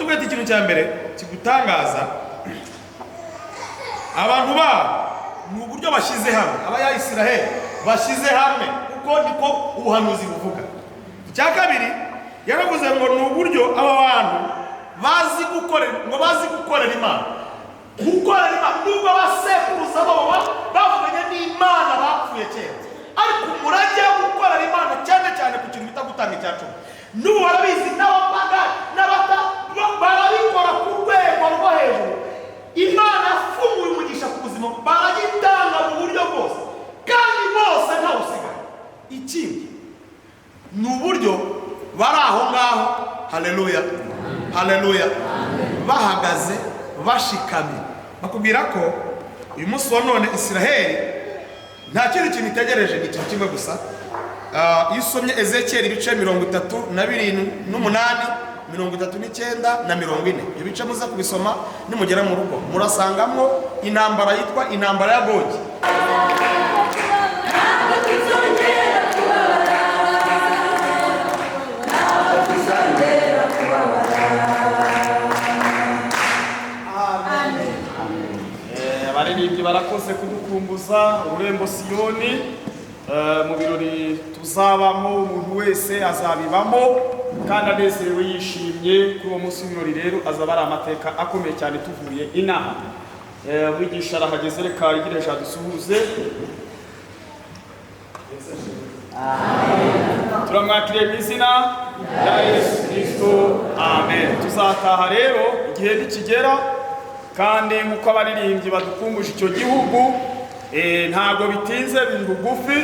tugahita ikintu cya mbere kigutangaza abantu ba ni uburyo bashyize hamwe, abayisiraheli bashyize hamwe, kuko niko ubuhanuzi buvuga. Icya kabiri yaravuze ngo ni uburyo aba bantu bazi gukorera Imana. Gukorera Imana nubwo abasekuruza babo bavuganye n'Imana bapfuye kera, ariko umurage wo gukorera Imana cyane cyane ku kintu bita gutanga icyacu, n'ubu barabizi n'abapagani barabikora ku rwego rwo hejuru. Imana yafunguye umugisha ku buzima, baragitanga mu buryo bwose kandi bose ntawe usigaye. Ikindi ni uburyo bari aho ngaho, haleluya haleluya, bahagaze bashikamye, bakubwira ko uyu munsi wa none Isiraheli nta kindi kintu itegereje, ni ikintu kimwe gusa. Iyo usomye Ezekiyeli ibice 32, 39 na 40, ibice muza kubisoma nimugera mu rugo murasangamo intambara yitwa intambara ya Gogi. Abaririmbyi barakoze kudukumbuza ururembo Siyoni. Mu birori tuzabamo umuntu wese azabibamo kandi anezerewe yishimye. Kuri uwo munsi w'ibirori rero azaba ari amateka akomeye cyane tuvuye inaha. Mwigisha arahageze, reka igiresha dusuhuze. Turamwakiriye mu izina rya Yesu Kristo, amen. Tuzataha rero igihe nikigera, kandi nk'uko abaririmbyi badukumbuje icyo gihugu, ntabwo bitinze, biri bugufi,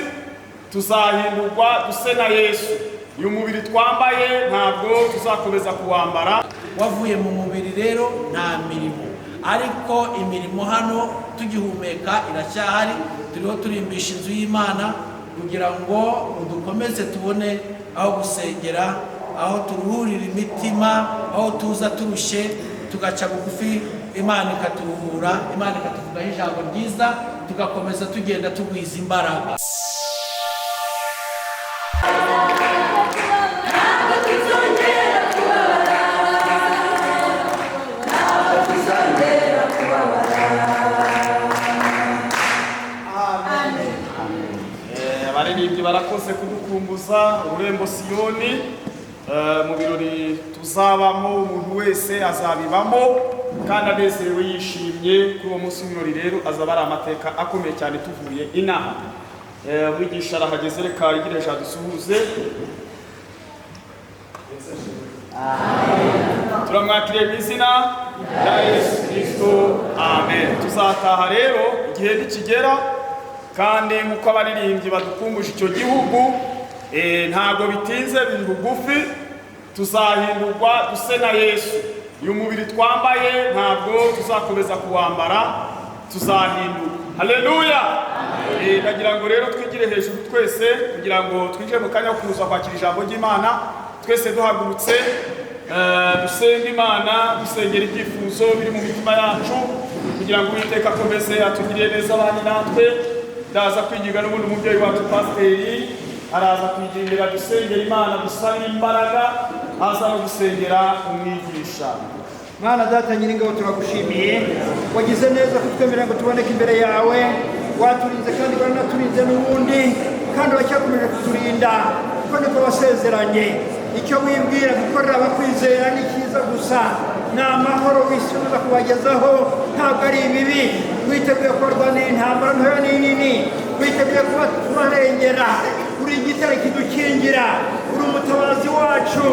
tuzahindurwa duse na Yesu. Uyu mubiri twambaye ntabwo tuzakomeza kuwambara. Wavuye mu mubiri rero nta mirimo, ariko imirimo hano tugihumeka iracyahari. Turiho turimbisha inzu y'Imana kugira ngo dukomeze tubone aho gusengera, aho turuhurira imitima, aho tuza turushe tugaca bugufi, Imana ikaturuhura, Imana ikatuvugaho ijambo ryiza, tugakomeza tugenda tugwiza imbaraga. Abaririmbyi barakoze kudukumbuza ururembo Siyoni. Mu birori tuzabamo umuntu wese azabibamo kandi anezerewe yishimye. Kuri uwo munsi w'ibirori rero azaba ari amateka akomeye cyane tuvuye inaha. Mwigisha arahageze, reka igiresha dusuhuze. Turamwakiriye mu izina rya Yesu Kristo, amen. Tuzataha rero igihe nikigera, kandi nk'uko abaririmbyi badukumbuje icyo gihugu, ntabwo bitinze, biri bugufi, tuzahindurwa duse na Yesu. Uyu mubiri twambaye ntabwo tuzakomeza kuwambara, tuzahindurwa. Haleluya. Ndagira ngo rero twigire hejuru twese kugira ngo twinjire mu kanya ko kuza kwakira ijambo ry'Imana. Twese duhagurutse dusenga Imana, dusengera ibyifuzo biri mu mitima yacu kugira ngo Uwiteka akomeze atugirire neza abandi natwe. Ndaza kwigiga n'ubundi umubyeyi wacu pasiteri araza kwigira, dusengera Imana, dusaba imbaraga, aza no gusengera umwigisha. Mwana data nyiringabo, turagushimiye, wagize neza kutwemerera ngo tuboneke imbere yawe. Waturinze kandi waranaturinze n'ubundi, kandi wacyakomeje kuturinda kuko niko wasezeranye. Icyo wibwira gukorera abakwizera ni cyiza gusa, ni amahoro wisubiza kubagezaho, ntabwo ari ibibi. Witeguye kurwana intambara ntoya n'inini, witeguye kubarengera. Uri igitare kidukingira, uri umutabazi wacu,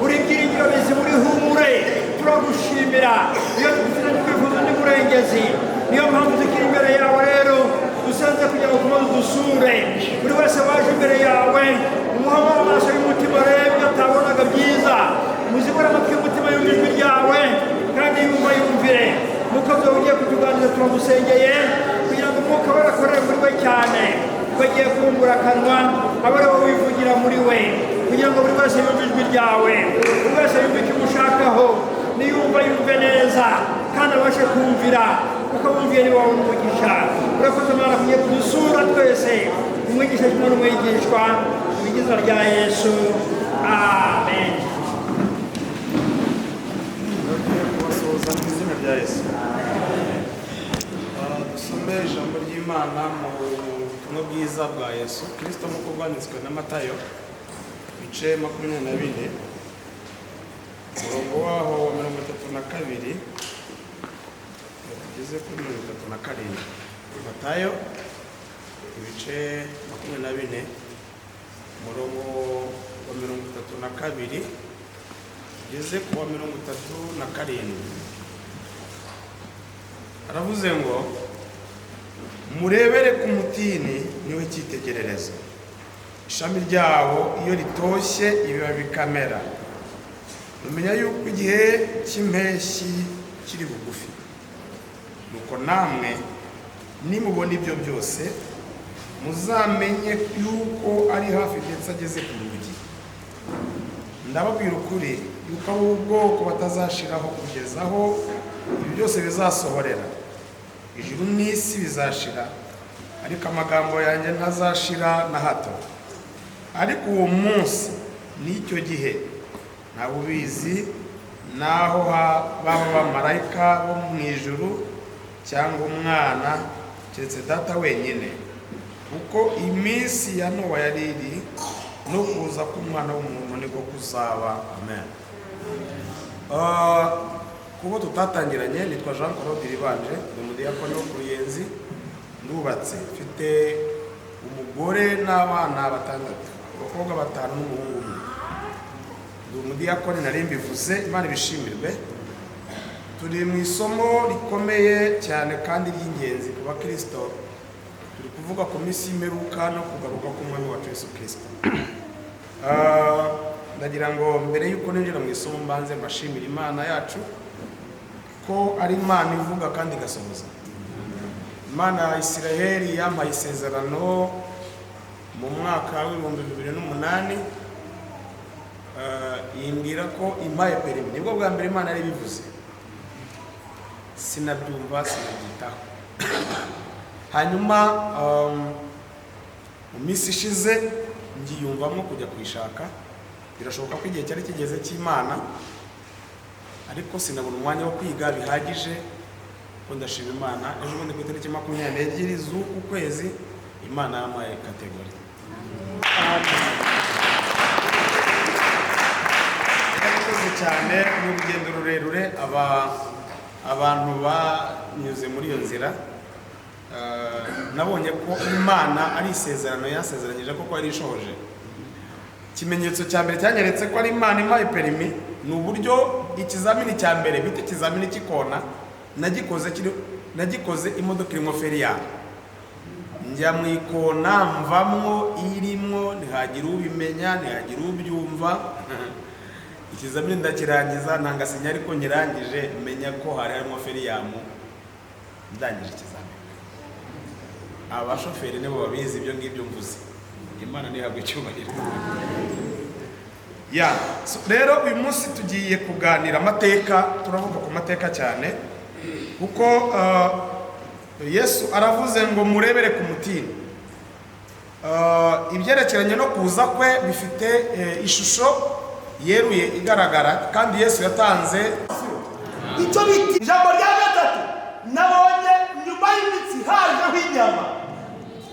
uri ibyiringiro bizima, uri humure. Turagushimira, iyo dufite twifuza undi murengezi. Niyo mpamvu tukiri imbere yawe rero, dusanze kugira ngo ukomeze udusure. Buri wese waje imbere yawe, umuhamo w'amaso y'umutima arebe atabonaga byiza, muzibura amatwi y'umutima yumva ijwi ryawe kandi yumva yumvire. Mukozi wawe ugiye kutuganiriza, turagusengeye kugira ngo umwuka we akorere muri we cyane. Bagiye kumbura akanwa, abe ari wowe wivugira muri we, kugira ngo buri wese yumve ijwi ryawe, buri wese yumve icyo umushakaho, niyumva yumve neza kandi abashe kumvira, kuko wumviye ni wawe n'umugisha. Urakoze Mana kugiye kudusura twese, umwigisha kimwe n'umwigishwa, mu izina rya Yesu, amen. Tuza mu izina rya Yesu. Dusome ijambo ry'Imana mu butumwa bwiza bwa Yesu Kristo nk'uko bwanditswe na Matayo ibice 24 umurongo waho wa 32 tugeze kuri 37. Matayo ibice 24 umurongo wa 32 tugeze ku wa 37. Aravuze ngo murebere ku mutini niwe cyitegererezo, ishami ryawo iyo ritoshye ibiba bikamera, mumenya yuko igihe cy'impeshyi kiri bugufi. Nuko namwe nimubona ibyo byose muzamenye yuko ari hafi ndetse ageze ku rugi. Ndababwira ukuri yuko abo ubwoko batazashiraho kugeza aho ibi byose bizasohorera. Ijuru n'isi bizashira ariko amagambo yanjye ntazashira na hato. Ariko uwo munsi n'icyo gihe ntawe ubizi, naho baba bamarayika bo mu ijuru cyangwa umwana, keretse data wenyine. Kuko iminsi ya Nowa yari iri no kuza k'umwana w'umuntu niko kuzaba. Amen. Kuko tutatangiranye, nitwa Jean Claude Ribanje, ni umudiyakoni wo ku Ruyenzi, ndubatse, mfite umugore n'abana 6, abakobwa 5 n'umuhungu 1. Ndi umudiyakoni nari mbivuze, Imana ibishimirwe. Turi mu isomo rikomeye cyane kandi ry'ingenzi ku bakristo. Turi kuvuga ku minsi y'imperuka no kugaruka k'umwami wacu Yesu Kristo. Ndagira ngo mbere yuko ninjira mu isomo mbanze mbashimira Imana yacu ko ari Imana ivuga kandi igasohoza. Imana ya Isiraheli yampaye isezerano mu mwaka wa 2008, yimbwira ko impaye perimi. Nibwo bwa mbere Imana yari bivuze, sinabyumva sinabyitaho. Hanyuma mu minsi ishize ngiyumvamo kujya kwishaka. Birashoboka ko igihe cyari kigeze cy'Imana, ariko sinabona umwanya wo kwiga bihagije. Ko ndashima Imana, ejo bundi ku itariki 22 z'uku kwezi Imana yampaye kategori. Ndakoze cyane mu rugendo rurerure abantu banyuze muri iyo nzira. Nabonye ko Imana ari isezerano yasezeranyije ko ari ishoje. Ikimenyetso cya mbere cyanyeretse ko ari Imana impaye perimi ni uburyo ikizamini cya mbere bita ikizamini cy'ikona nagikoze imodoka irimo feriya. Njya mu ikona mvamwo irimo, ntihagira ubimenya, ntihagira ubyumva. Ikizamini ndakirangiza, ntangasinya, ariko nyirangije menya ko hari harimo feriyamu. Ndangije ikizamini. Abashoferi nibo babizi ibyo ngibyo mvuze. Imana nihabwe icyubahiro. Rero uyu munsi tugiye kuganira amateka, turavuga ku mateka cyane kuko Yesu aravuze ngo murebere ku mutini. Ibyerekeranye no kuza kwe bifite ishusho yeruye igaragara, kandi Yesu yatanze icyo bita ijambo rya gatatu. Nabonye nyuma y'imitsi hajeho inyama.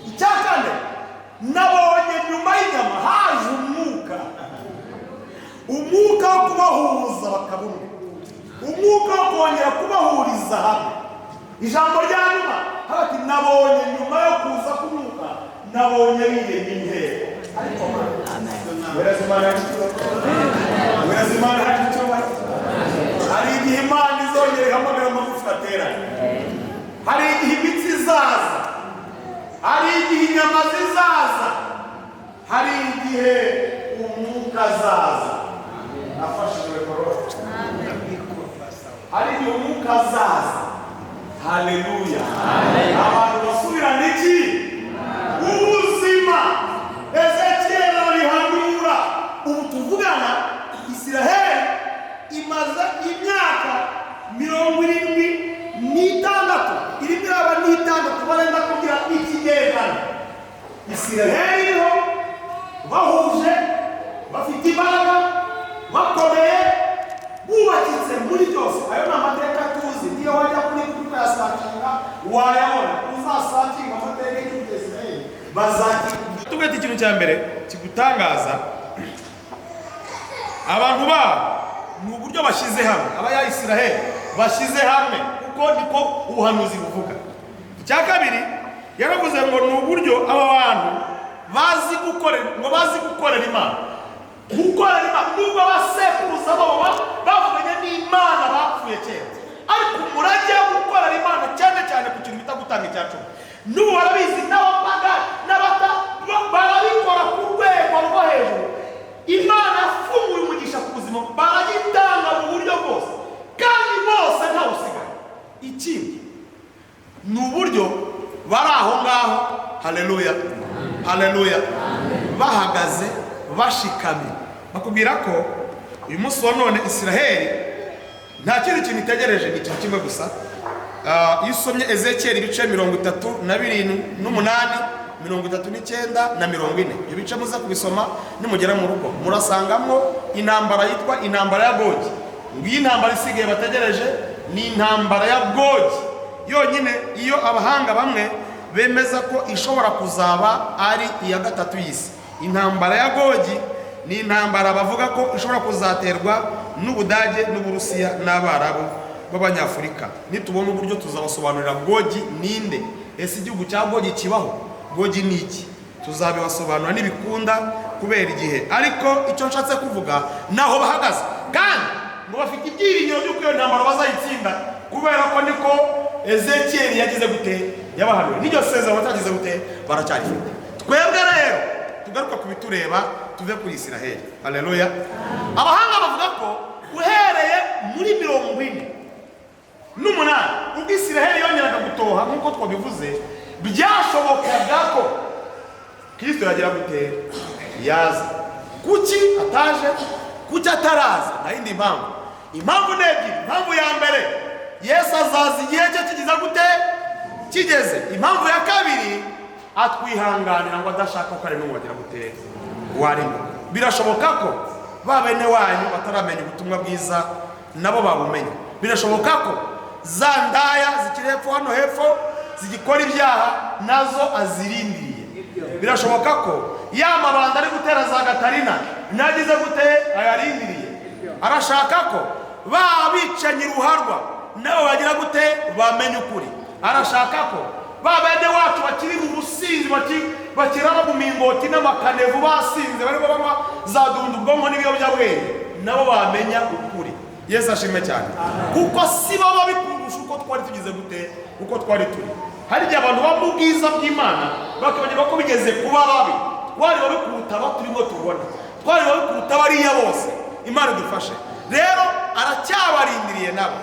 Icya kane, nabonye nyuma y'inyama haje umwuka wo kubahuza bakaba umwe, umwuka wo kongera kubahuriza hamwe. Ijambo rya nyuma hati nabonye nyuma yo kuza k'umwuka, nabonye biremye inteko. Ariko Imana hari igihe Imana izongera ihamagara amagufwa ateranye, hari igihe imitsi izaza, hari igihe inyama zizaza, hari igihe umwuka azaza. Afashijwe korora, hari igihe umwuka azaza. Haleluya. Abantu basubirana iki? Ubuzima. Ezekiel arihanura. Ubu tuvugana Isiraheli imaze imyaka 76 irimo iraba n'itandatu barenda kugira ikigegana. Isiraheli iriho bahuje, bafite imbaraga, bakomeye, bubakitse muri byose. Ayo ni amateka tubwete ikintu cya mbere kigutangaza abantu babo ni uburyo bashyize hamwe, abayisiraheli bashyize hamwe, kuko niko ubuhanuzi buvuga. Icya kabiri yaravuze ngo ni uburyo aba bantu bazi gukorera Imana. Gukorera Imana nubwo abasekuruza babo bavuganye n'Imana bapfuye kera, ariko umurage wo gukorera Imana cyane cyane ku kintu bita gutanga icyacu, n'ubu barabizi n'abapagani barabikora ku rwego rwo hejuru. Imana yafunguye umugisha ku buzima, baragitanga mu buryo bwose kandi bose ntawusigaye. Ikindi ni uburyo bari aho ngaho, haleluya haleluya, bahagaze bashikamye, bakubwira ko uyu munsi wa none Isiraheli nta kindi kintu itegereje, ni ikintu kimwe gusa. Iyo usomye Ezekiyeli ibice 38, 39 na 40, ibice muza kubisoma nimugera mu rugo murasangamo intambara yitwa intambara ya Gogi. Ngiyi intambara isigaye bategereje ni intambara ya Gogi yonyine, iyo abahanga bamwe bemeza ko ishobora kuzaba ari iya gatatu y'isi. Intambara ya Gogi ni intambara bavuga ko ishobora kuzaterwa n'Ubudage n'Uburusiya n'Abarabu b'Abanyafurika. Nitubona uburyo tuzabasobanurira Gogi ninde, ese igihugu cya Gogi kibaho, Gogi ni iki, tuzabibasobanura nibikunda kubera igihe. Ariko icyo nshatse kuvuga naho bahagaze, kandi ngo bafite ibyiringiro by'uko iyo ntambara bazayitsinda, kubera ko niko Ezekiyeli yagize gute, yabahanuye. N'iryo sezerano batagize gute, baracyarifite. Twebwe rero tugaruka kubitureba, tuve kuri Isiraheli. Haleluya. Abahanga bavuga ko uhereye muri 48 ubwo Isiraheli yongeraga gutoha nk'uko twabivuze, byashobokaga ko Kristo yagira gute, yaza. Kuki ataje, kuki ataraza? Nta yindi mpamvu. Impamvu ni ebyiri. Impamvu ya mbere, Yesu azaza igihe cye kigize gute, kigeze. Impamvu ya kabiri, atwihanganira ngo adashaka ko ari n'uwo wagira gute, warimo. Birashoboka ko ba bene wanyu bataramenya ubutumwa bwiza nabo babumenya. Birashoboka ko za ndaya zikiri hepfo hano hepfo zigikora ibyaha nazo azirindiriye. Birashoboka ko ya mabanda ari gutera za Gatarina nagize gute, ayarindiriye. Arashaka ko ba bicanye ruharwa nabo bagira gute, bamenye ukuri. Arashaka ko ba bene wacu bakiri mu businzi, bakirara mu mingoti n'amakanevu basinze, barimo banywa za dundu ubwonko n'ibiyobyabwenge, nabo bamenya ukuri. Yesu ashimwe cyane, kuko si bo babikurusha uko twari tugize gute, uko twari turi. Hari igihe abantu baba mu bwiza bw'Imana bakabagirwa ko bigeze kuba babi, twari babikuruta abo turimo tubona, twari babikuruta bariya bose. Imana idufashe rero, aracyabarindiriye nabo.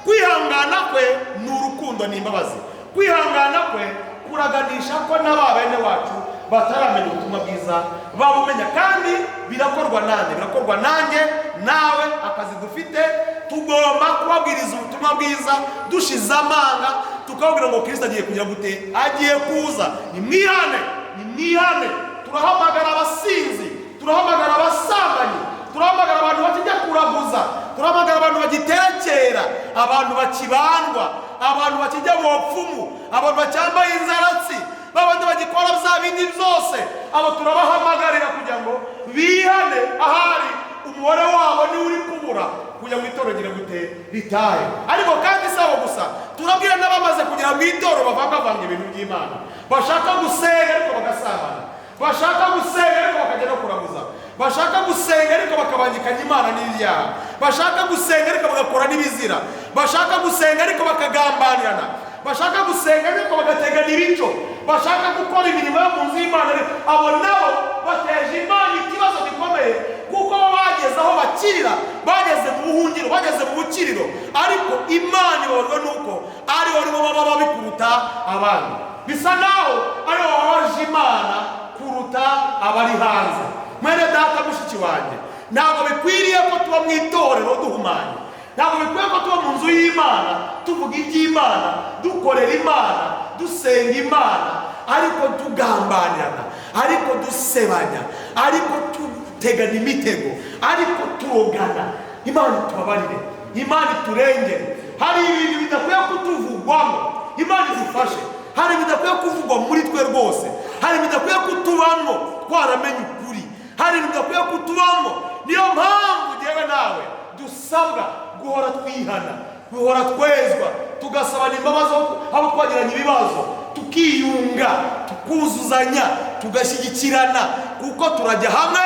Kwihangana kwe ni urukundo n'imbabazi. Kwihangana kwe kuraganisha ko n'aba bene wacu bataramenya ubutumwa bwiza babumenya, kandi birakorwa nande, birakorwa nanjye nawe. Akazi dufite, tugomba kubabwiriza ubutumwa bwiza dushize amanga, tukababwira ngo Kristo agiye kugira gute, agiye kuza. Nimwihane, nimwihane. Turahamagara abasinzi, turahamagara abasambanyi, turahamagara abantu bakijya kuraguza, turahamagara abantu bagiterekera, abantu bakibandwa, abantu bakijya mu bapfumu, abantu bacyambaye inzaratsi, babandi bagikora bya bindi byose. Abo turabahamagarira kugira ngo bihane, ahari umubare wabo ni uri kubura, kugira ngo itorero gire gute, ritahe. Ariko kandi sabo gusa, turabwira n'abamaze kugira ngo itorero bavangavanga ibintu by'Imana, bashaka gusenga ariko bagasabana, bashaka gusenga ariko bakajya no kuraguza, bashaka gusenga ariko bakabangikanya Imana n'ibyaha, bashaka gusenga ariko bagakora n'ibizira, bashaka gusenga ariko bakagambanirana, bashaka gusenga ariko bagategana ibico, bashaka gukora imirimo yo mu nzu y'Imana. Abo nabo bateje Imana ikibazo gikomeye, kuko bageze aho bakirira, bageze mu buhungiro, bageze mu bukiriro, ariko Imana iborwa nuko ari bo baba babikuruta abandi. Bisa naho ari bo babaje Imana kuruta abari hanze. Mwene data, mushiki wanjye, ntabwo bikwiriye ko tuba mu itorero duhumanye, ntabwo bikwiye ko tuba mu nzu y'Imana tuvuga iby'Imana, dukorera Imana, dusenga Imana, ariko tugambanirana, ariko dusebanya, ariko tutegana imitego, ariko turogana. Imana tubabarire, Imana iturengere. Hari ibintu bidakwiye kutuvugwamo. Imana idufashe. hari bidakwiye kuvugwa muri twe rwose, hari bidakwiye kutubamo twaramenye ukuri, hari bidakwiye kutubamo. Niyo mpamvu ngewe nawe dusabwa guhora twihana, guhora twezwa, tugasabana imbabazi aho twagiranye ibibazo, tukiyunga, tukuzuzanya, tugashyigikirana, kuko turajya hamwe.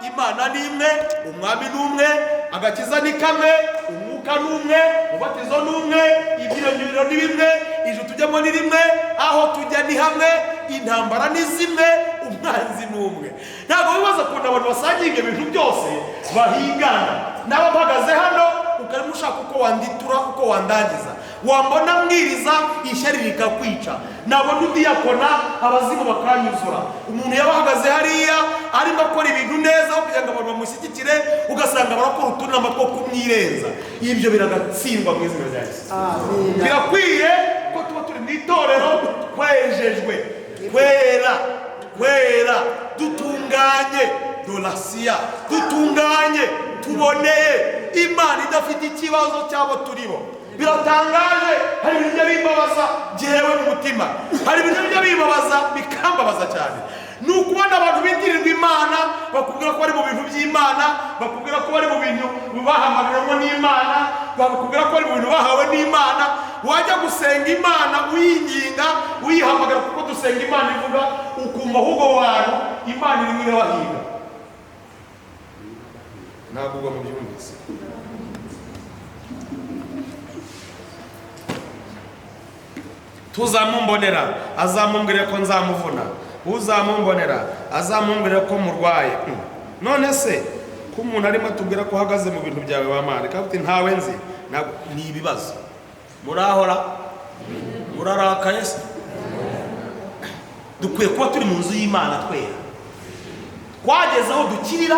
Imana ni imwe, umwami ni umwe, agakiza ni kamwe, umwuka ni umwe, ubatizo ni umwe, ibyiringiro ni bimwe, ijuru tujyamo ni rimwe, aho tujya ni hamwe, intambara ni zimwe, umwanzi ni umwe. Ntabwo bibaza ukuntu abantu basangiye ibyo bintu byose bahigana. Nawe mpagaze hano ukarimo ushaka uko wanditura, uko wandangiza, wambona mbwiriza ishyari rikakwica, nabona udiyakona abazimu bakanyuzura. Umuntu yaba ahagaze hariya arimo akora ibintu neza kugira ngo abantu bamushyigikire, ugasanga barakora utunama two kumwirenza. Ibyo biragatsindwa mu izina rya Yesu. Birakwiye ko tuba turi mu itorero twejejwe, kwera, dutunganye, dorasiya, dutunganye, tuboneye, Imana idafite ikibazo cyabo turibo. Biratangaje, hari ibintu bimbabaza jewe mu mutima, hari ibintu bimbabaza bikambabaza cyane. Ni ukubona abantu bitirirwa Imana, bakubwira ko bari mu bintu by'Imana, bakubwira ko bari mu bintu bahamagaramo n'Imana, bakubwira ko bari mu bintu bahawe n'Imana. Wajya gusenga Imana uyinginga, uyihamagara kuko dusenga Imana ivuga, ukumva ahubwo wantu Imana irimo irabahiga. Ntabwo ugwa mu byumvise. Tuzamumbonera azamumbwira ko nzamuvuna, uzamumbonera azamumbwira ko murwaye. None se ko umuntu arimo atubwira ko uhagaze mu bintu byawe wamana, kavuga ntawe nzi, ni ibibazo. Murahora murarakaye se? Dukwiye kuba turi mu nzu y'Imana twera, twageze aho dukirira,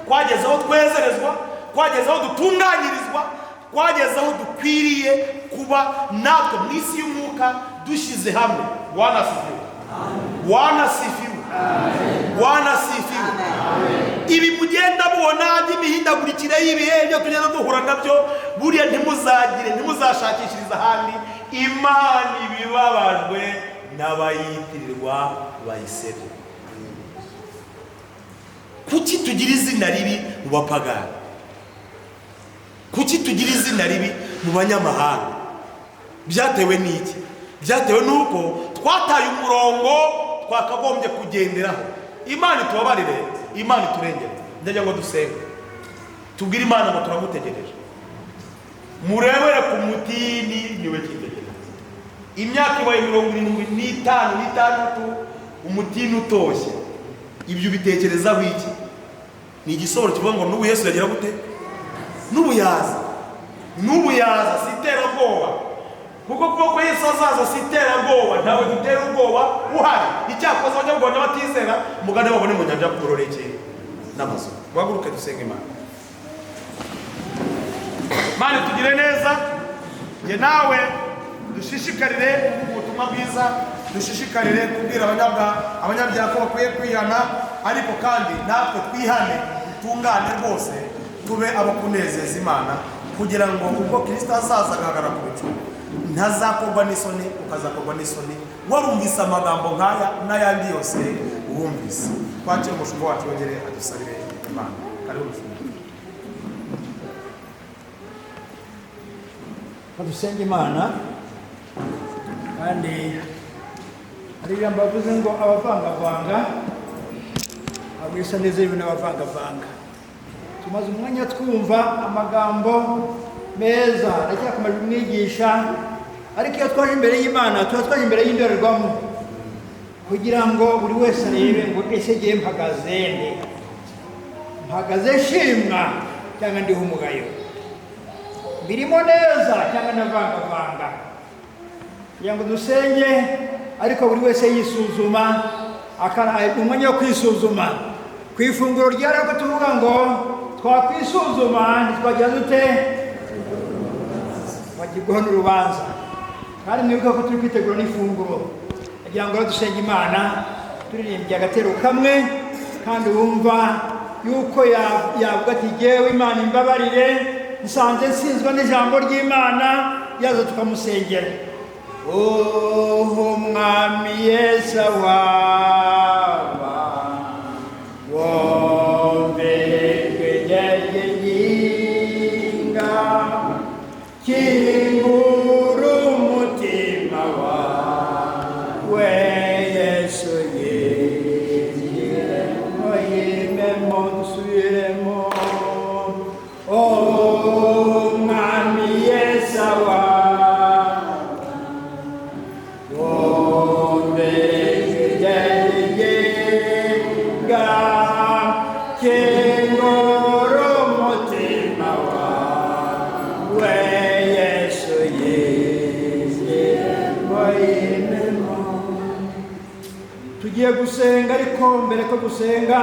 twageze aho twezerezwa, twageze aho dutunganyirizwa, twageze aho dukwiriye kuba natwe mu isi y'umwuka dushyize hamwe. Wanasifiwe. Ibi mugenda mubona by'imihindagurikire y'ibihe byo tugenda duhura nabyo, buriya ntimuzashakishiriza ahandi. Imana ibibabajwe n'abayitirirwa bayisebe. Kuki tugira izina ribi mu bapagani? Kuki tugira izina ribi mu banyamahanga? Byatewe n'iki? Byatewe n'uko twataye umurongo twakagombye kugenderaho. Imana itubabarire, Imana iturengere. Ndagira ngo dusenge, tubwire Imana ngo turamutegereje. Murebere ku mutini niwe cyitegererezo. Imyaka ibaye 75 umutini utoshye. Ibyo bitekerezaho iki? Ni igisobanuro kivuga ngo n'ubu Yesu yagira gute? N'ubuyaza siterabwoba, kuko kuko Yesu azaza siterabwoba, ntawe dutera ubwoba uhari. Icyakoze abanyarwanda batizera mugane babone mu nyanja kurorekeye n'amazu. Waguruke dusenge Imana. Imana tugire neza, nge nawe dushishikarire ubutumwa bwiza, dushishikarire kubwira abanyabyaha ko bakwiye kwihana, ariko kandi natwe twihane, tungane rwose, tube abo kunezeza Imana, kugira ngo ubwo Kristo azaza agaragara ku bicu ntazakorwa n'isoni, ukazakorwa n'isoni warumvise amagambo nk'aya n'ayandi yose wumvise. Twakire umushumba wacu yongere adusabire Imana. Karibu umushumba. Dusenge Imana. Kandi hari ijambo bavuze ngo abavangavanga abwisa neza ibintu n'abavangavanga. Tumaze umwanya twumva amagambo meza ndacyakomeje umwigisha, ariko iyo twaje imbere y'Imana tuba twaje imbere y'indorerwamo kugira ngo buri wese arebe ngo ese ngiye mpagaze nshimwa cyangwa ndiho umugayo, birimo neza cyangwa navangavanga. Kugira ngo dusenge, ariko buri wese yisuzuma, umwanya wo kwisuzuma. Ku ifunguro ryari ko tuvuga ngo twakwisuzuma ntitwagira dute wagirwaho n'urubanza, kandi mwibuka ko turi kwitegura n'ifunguro. Kugira ngo dusenge Imana turirimbye agatero kamwe, kandi wumva yuko yavuga ati jyewe Imana imbabarire, nsanze nsinzwa n'ijambo ry'Imana, yaza tukamusengera. umwami Yesu waba wombegeye yinga kinguru umutima wawe Yesu yinjiremo yimemo dusubiremo umwami Yesu waba tugiye gusenga, ariko mbere ko gusenga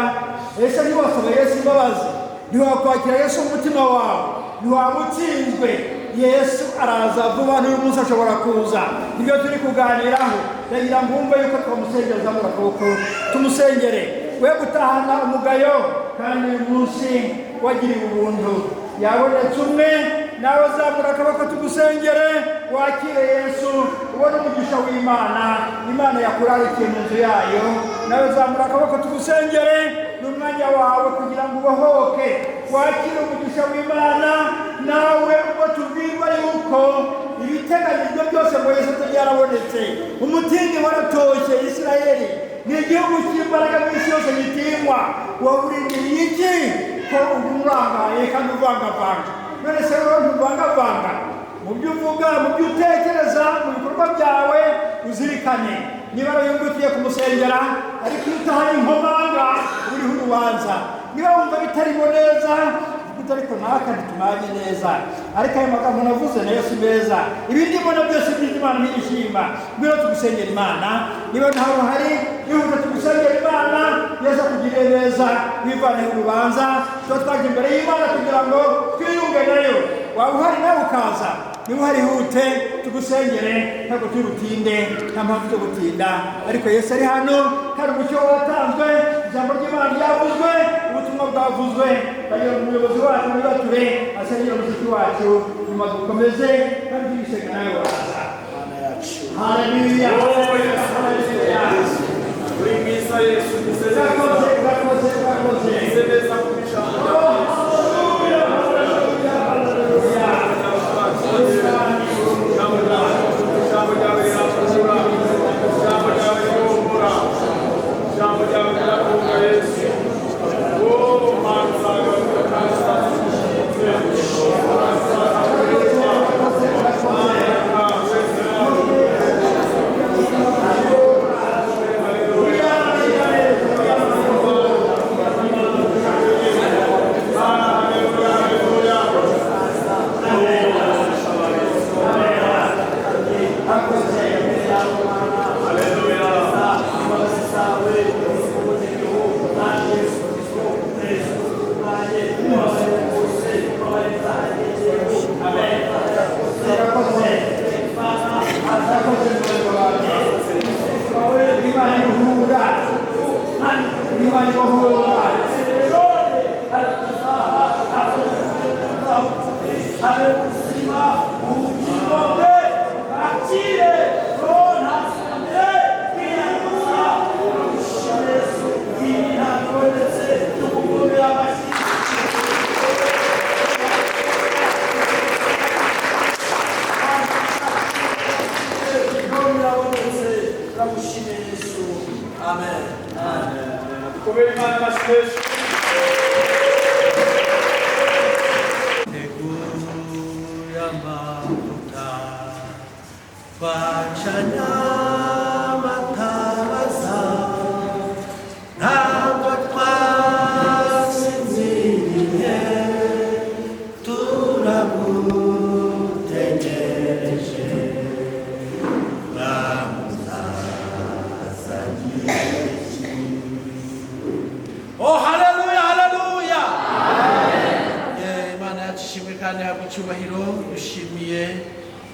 ese ntiwasaba Yesu imbabazi, ntiwakwakira Yesu umutima wawe, ntiwamutsinzwe. Yesu araza vuba, n'uyu munsi ashobora kuza. Nibyo turi kuganiraho. Ndagira ngo wumve yuko twamusengera, zamura akaboko tumusengere. We gutahana umugayo, kandi uyu munsi wagiriwe ubuntu. Yabonetse umwe, nawe zamura akaboko tugusengere, wakire Yesu, ubone umugisha w'Imana. Imana yakurarikiye mu nzu yayo. Nawe zamura akaboko tugusengere, n'umwanya wawe kugira ngo ubohoke, wakire umugisha w'Imana. Nawe ubwo tubwirwa yuko ibiteganijwe byose ngo Yesu yarabonetse. Umutindi waratoshye Isirayeli, ni igihugu cy'imbaraga mu isi yose gitinywa. Wawurindiriye iki ko umurangaye kandi uvangavanga? None se wowe ntuvangavanga mu byo uvuga, mu byo utekereza, mu bikorwa byawe? Uzirikane niba yungutiye kumusengera, ariko iyo utahari inkomanga uriho urubanza. Niba wumva bitarimo neza, ariko naka ntitumanye neza, ariko ayo magambo navuze nayo si meza. Ibindi mbona byose by'Imana n'igishimba. Ngwino tugusengera Imana. Niba ntawe uhari, nihuta tugusengera Imana. Yesu akugirire neza, wivaneho urubanza. Tuba twaje imbere y'Imana kugira ngo twiyunge nayo. Waba uhari nawe ukaza, niba uhari hute tugusengere, ntabwo turutinde, nta mpamvu zo gutinda. Ariko Yesu ari hano, kandi umucyo watanzwe, ijambo ry'Imana ryavuzwe, ubutumwa bwavuzwe. Bayo umuyobozi wacu muri bature asengera umushyitsi wacu, nyuma dukomeze kandi tubisenga nawe waza. Haleluya. Uri mwiza Yesu, urakoze. Neza kubisha.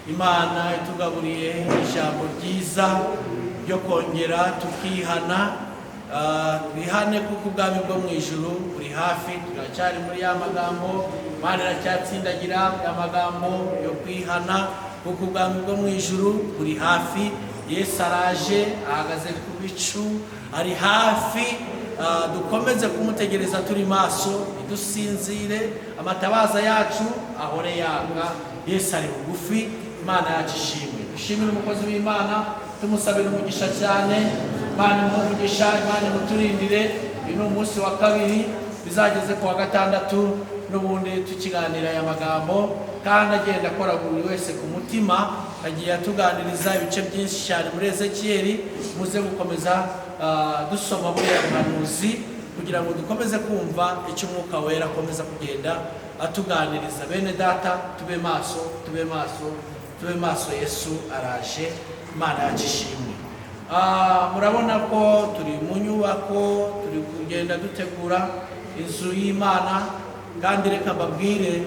Imana itugaburiye ijambo ryiza ryo kongera tukihana, twihane kuko ubwami bwo mu ijuru buri hafi. Turacyari muri ya magambo, Imana iracyatsindagira ya magambo yo kwihana, kuko ubwami bwo mu ijuru buri hafi. Yesu araje, ahagaze ku bicu, ari hafi. Dukomeze kumutegereza turi maso, ntidusinzire, amatabaza yacu ahore yaka. Yesu ari bugufi. Imana yacu ishimwe. Dushimire umukozi w'Imana, tumusabire umugisha cyane. Imana umugisha, Imana muturindire. Uyu ni umunsi wa kabiri, bizageze ku wa gatandatu n'ubundi tukiganira aya magambo, kandi agenda akora buri wese ku mutima. Agiye atuganiriza ibice byinshi cyane muri Ezekiyeli. Muze gukomeza dusoma muri aya buhanuzi kugira ngo dukomeze kumva icyo Umwuka Wera akomeza kugenda atuganiriza. Bene data, tube maso, tube maso, tube maso. Yesu araje. Imana yacu ishimwe. Murabona ko turi mu nyubako, turi kugenda dutegura inzu y'Imana, kandi reka mbabwire,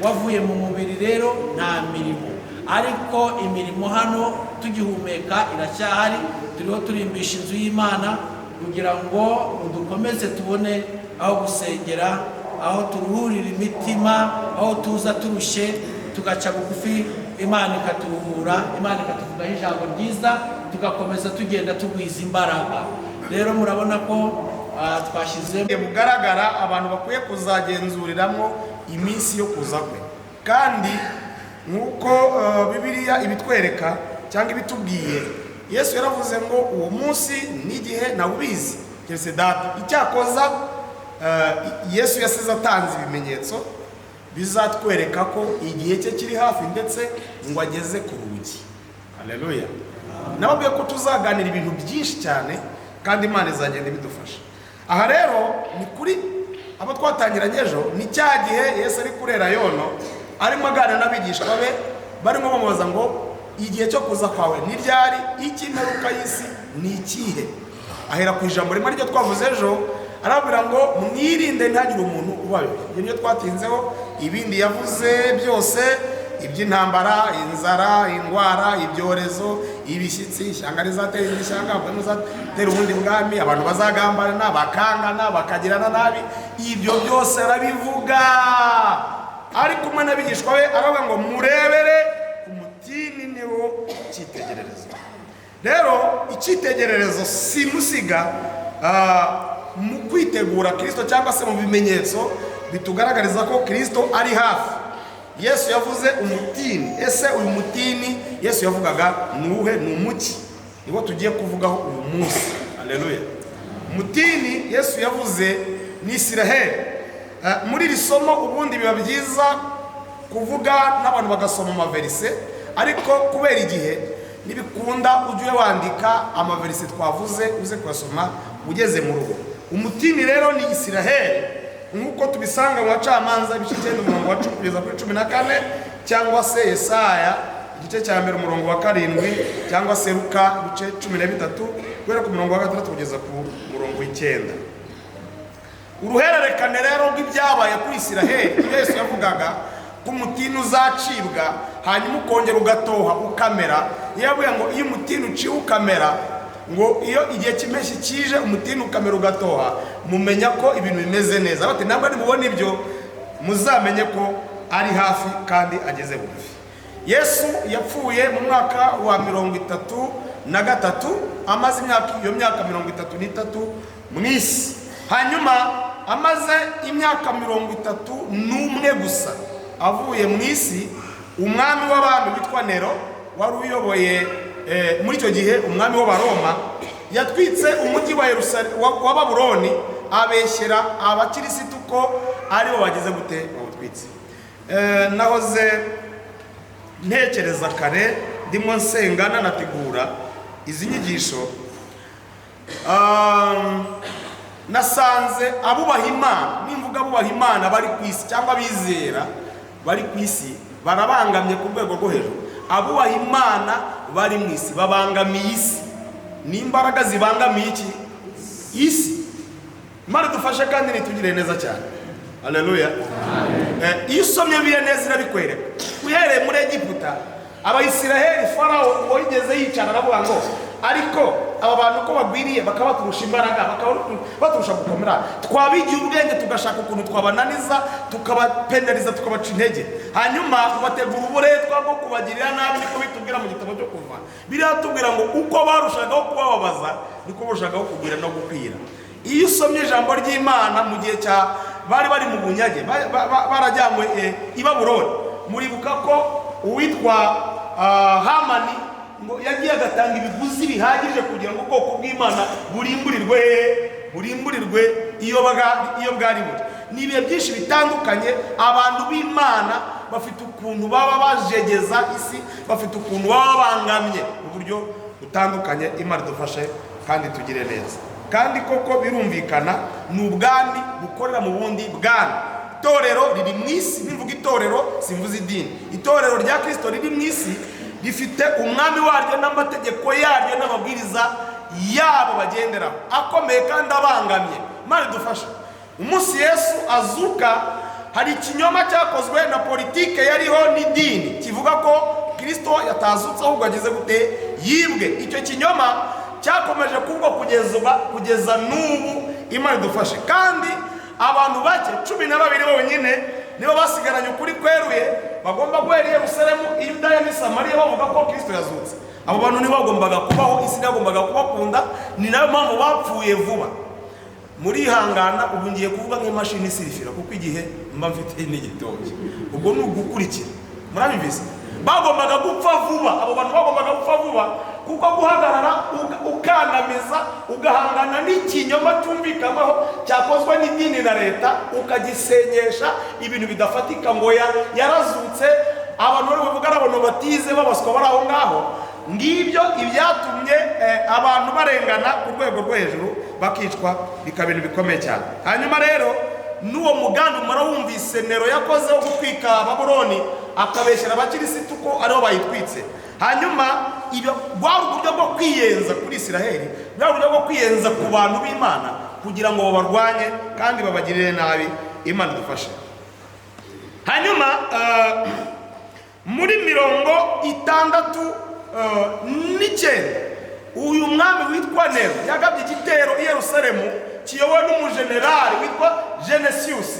wavuye mu mubiri rero nta mirimo, ariko imirimo hano tugihumeka iracyahari. Turiho turimbisha inzu y'Imana kugira ngo dukomeze tubone aho gusengera, aho turuhurira imitima, aho tuza turushye tugaca bugufi, Imana ikaturuhura, Imana ikatuvugaho ijambo ryiza, tugakomeza tugenda tugwiza imbaraga. Rero murabona ko twashyize bugaragara abantu bakwiye kuzagenzuriramo iminsi yo kuza kwe, kandi nk'uko Bibiliya ibitwereka cyangwa ibitubwiye, Yesu yaravuze ngo uwo munsi n'igihe nawubizi keretse data. Icyakoza Yesu yasize atanze ibimenyetso bizatwereka ko igihe cye kiri hafi, ndetse ngo ageze ku rugi. Haleluya. Nababwiye ko tuzaganira ibintu byinshi cyane, kandi Imana izagenda ibidufasha. Aha rero ni kuri abo twatangiranye ejo, ni cya gihe Yesu ari kurera yono, arimo aganira n'abigishwa be, barimo bamubaza ngo igihe cyo kuza kwawe ni ryari, icy'imperuka y'isi ni ikihe. Ahera ku ijambo rimwe ryo twavuze ejo, arabwira ngo mwirinde ntihagire umuntu ubayoboye. Ibyo niyo twatinzeho. Ibindi yavuze byose, iby'intambara, inzara, indwara, ibyorezo, ibishyitsi, ishyanga rizatera irindi shyanga, ubwami buzatera ubundi bwami, abantu bazagambarana, bakangana, bakagirana nabi. Ibyo byose arabivuga. Ari kumwe n'abigishwa be, aravuga ngo murebere umutini niwo cyitegererezo. Rero icyitegererezo simusiga mu kwitegura Kristo, cyangwa se mu bimenyetso bitugaragariza ko Kristo ari hafi. Yesu yavuze umutini. Ese uyu mutini Yesu yavugaga nuhe? Ni umuki. Niwo tugiye kuvugaho uyu munsi. Haleluya. Umutini Yesu yavuze ni Isiraheli. Muri iri somo ubundi biba byiza kuvuga n'abantu bagasoma amaverise, ariko kubera igihe nibikunda ujye wandika amaverise twavuze, uze kuyasoma ugeze mu rugo. Umutini rero ni Isiraheli, nk'uko tubisanga mu Bacamanza ibice 9:10 kugeza kuri 14, cyangwa se Yesaya igice cya 1 umurongo wa 7, cyangwa se Luka ibice 13 guhera ku murongo wa 6 kugeza ku murongo w'9. Uruhererekane rero rw'ibyabaye kuri Isiraheli, Yesu yavugaga ko umutini uzacibwa hanyuma ukongera ugatoha ukamera. Yavuga ngo iyo umutini uciwe ukamera, ngo iyo igihe cy'impeshyi kije umutini ukamera ugatoha, mumenya ko ibintu bimeze neza. Bati namba nimubona ibyo, muzamenye ko ari hafi kandi ageze bugufi. Yesu yapfuye mu mwaka wa 33, amaze iyo myaka 33 mu isi. Hanyuma amaze imyaka 31 gusa avuye mu isi, umwami w'abami witwa Nero wari uyoboye muri icyo gihe, umwami w'Abaroma, yatwitse umujyi wa Babuloni, abeshyera abakirisitu ko aribo bagize gute bawutwitse. Nahoze ntekereza kare ndimo nsenga nanategura izi nyigisho, nasanze abubaha Imana, nimvuga abubaha Imana bari ku isi cyangwa bizera bari ku isi, barabangamye ku rwego rwo hejuru. Abubaha Imana bari mu isi babangamiye isi. Ni imbaraga zibangamiye iki? Isi. Imana dufashe kandi nitugire neza cyane. Haleluya. Iyo usomye bire neza irabikwereka. Uhereye muri Egiputa, Abayisiraheli, Farawo wigeze yicara aravuga ngo ariko aba bantu ko bagwiriye bakaba baturusha imbaraga, bakaba baturusha gukomera, twabigiye ubwenge tugashaka ukuntu twabananiza, tukabapenaliza, tukabaca intege, hanyuma bategura uburetwa bwo kubagirira nabi. Niko bitubwira mu gitabo cyo Kuva, biratubwira ngo uko barushagaho kubababaza niko barushagaho kugwira no gukwira. Iyo usomye ijambo ry'Imana mu gihe bari mu bunyage, barajyanywe i Babuloni, muribuka ko uwitwa Hamani ngo yagiye agatanga ibiguzi bihagije kugira ngo ubwoko bw'Imana burimburirwe iyo bwari buri. Ni ibihe byinshi bitandukanye, abantu b'Imana bafite ukuntu baba bajegeza isi, bafite ukuntu baba bangamye mu buryo butandukanye. Imana dufashe kandi tugire neza. Kandi koko birumvikana, ni ubwami bukorera mu bundi bwami. Itorero riri mu isi, nimvuga itorero simvuze idini. Itorero rya Kristo riri mu isi rifite umwami waryo n'amategeko yaryo n'amabwiriza yabo bagenderaho, akomeye kandi abangamye. Imana dufashe. Umunsi Yesu azuka, hari ikinyoma cyakozwe na politike yariho n'idini kivuga ko Kristo yatazutse ahubwo ageze gute, yibwe. Icyo kinyoma cyakomeje kuvugwa kugeza n'ubu. Imana dufashe. Kandi abantu bake 12 bonyine nibo basigaranye ukuri kweruye, bagomba guhera i Yerusalemu, i Yudaya n'i Samariya bavuga ko Kristo yazutse. Abo bantu nibo bagombaga kubaho, isi yagombaga kubakunda, ni nayo mpamvu bapfuye vuba. Murihangana, ubu ngiye kuvuga nk'imashini isirifira kuko igihe mba mfite n'igitoki. Ubwo ni ugukurikira. Murabimvise? Bagombaga gupfa vuba. Abo bantu bagombaga gupfa vuba kuko guhagarara ukandamiza, ugahangana n'ikinyoma cyumvikanaho cyakozwe n'idini na leta, ukagisenyesha ibintu bidafatika ngo yarazutse. Abantu bari bavuga n'abantu batize babaswa bari aho ngaho. Ngibyo ibyatumye abantu barengana ku rwego rwo hejuru, bakicwa, bikaba ibintu bikomeye cyane. Hanyuma rero n'uwo mugambi murawumvise Nero yakoze wo gutwika Babuloni, akabeshyera abakirisitu ko ariho bayitwitse. Hanyuma ibyo bwari uburyo bwo kwiyenza kuri Isiraheli, bwari uburyo bwo kwiyenza ku bantu b'Imana kugira ngo babarwanye kandi babagirire nabi. Imana dufashe. Hanyuma muri 69 uyu mwami witwa Nero yagabye igitero i Yerusalemu kiyobowe n'umujenerali witwa Genesius.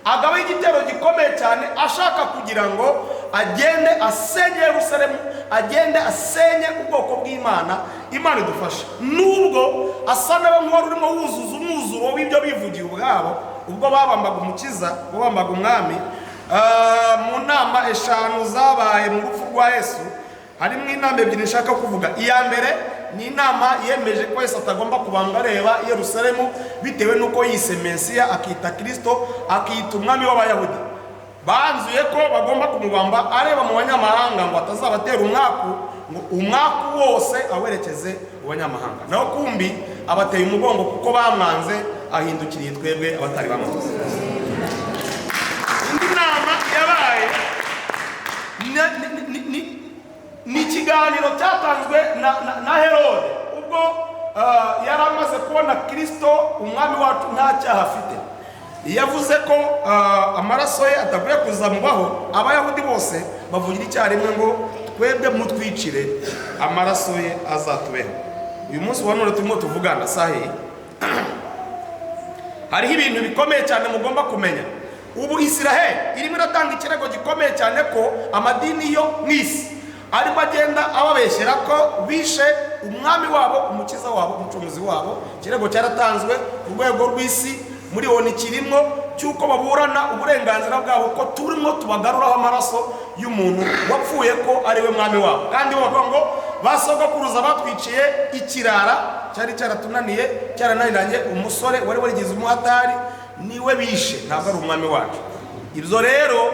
Agaba igitero gikomeye cyane ashaka kugira ngo agende asenye Yerusalemu, agende asenye ubwoko bw'Imana. Imana idufashe. Nubwo asa n'abamwari urimo wuzuza umwuzuro w'ibyo bivugiye ubwabo, ubwo babambaga umukiza, babambaga umwami. Mu nama 5 zabaye mu rupfu rwa Yesu, harimo inama 2 nshaka kuvuga. Iya mbere ni inama yemeje ko Yesu atagomba kubanga areba Yerusalemu bitewe nuko yise Mesiya, akita Kristo, akita umwami w'Abayahudi. Banzuye ko bagomba kumubamba areba mu banyamahanga ngo atazabatera umwaku, ngo umwaku wose awerekeze mu banyamahanga. Naho kumbi abateye umugongo kuko bamwanze, ahindukiriye twebwe abatari bamwanze. Indi nama yabaye ni ikiganiro cyatanzwe na Herode ubwo yari amaze kubona Kristo umwami wacu nta cyaha afite. Yavuze ko amaraso ye ataguye kuzamubaho, Abayahudi bose bavugira icyarimwe ngo twebwe mutwicire, amaraso ye azatubeho. Uyu munsi wa none turimo tuvugana sahi, hariho ibintu bikomeye cyane mugomba kumenya. Ubu Isiraheli irimo iratanga ikirego gikomeye cyane ko amadini yo mwisi arimo agenda ababeshyera ko bishe umwami wabo, umukiza wabo, umucunguzi wabo. Ikirego cyaratanzwe ku rwego rw'isi, muri ONU kirimo cyuko baburana uburenganzira bwabo ko turimo tubagaruraho amaraso y'umuntu wapfuye ko ari we mwami wabo. Kandi bavuga ngo basogokuruza batwiciye ikirara cyari cyaratunaniye, cyarananiranye, umusore wari warigize umuhatari niwe bishe, ntabwo ari umwami wacu. Ibyo rero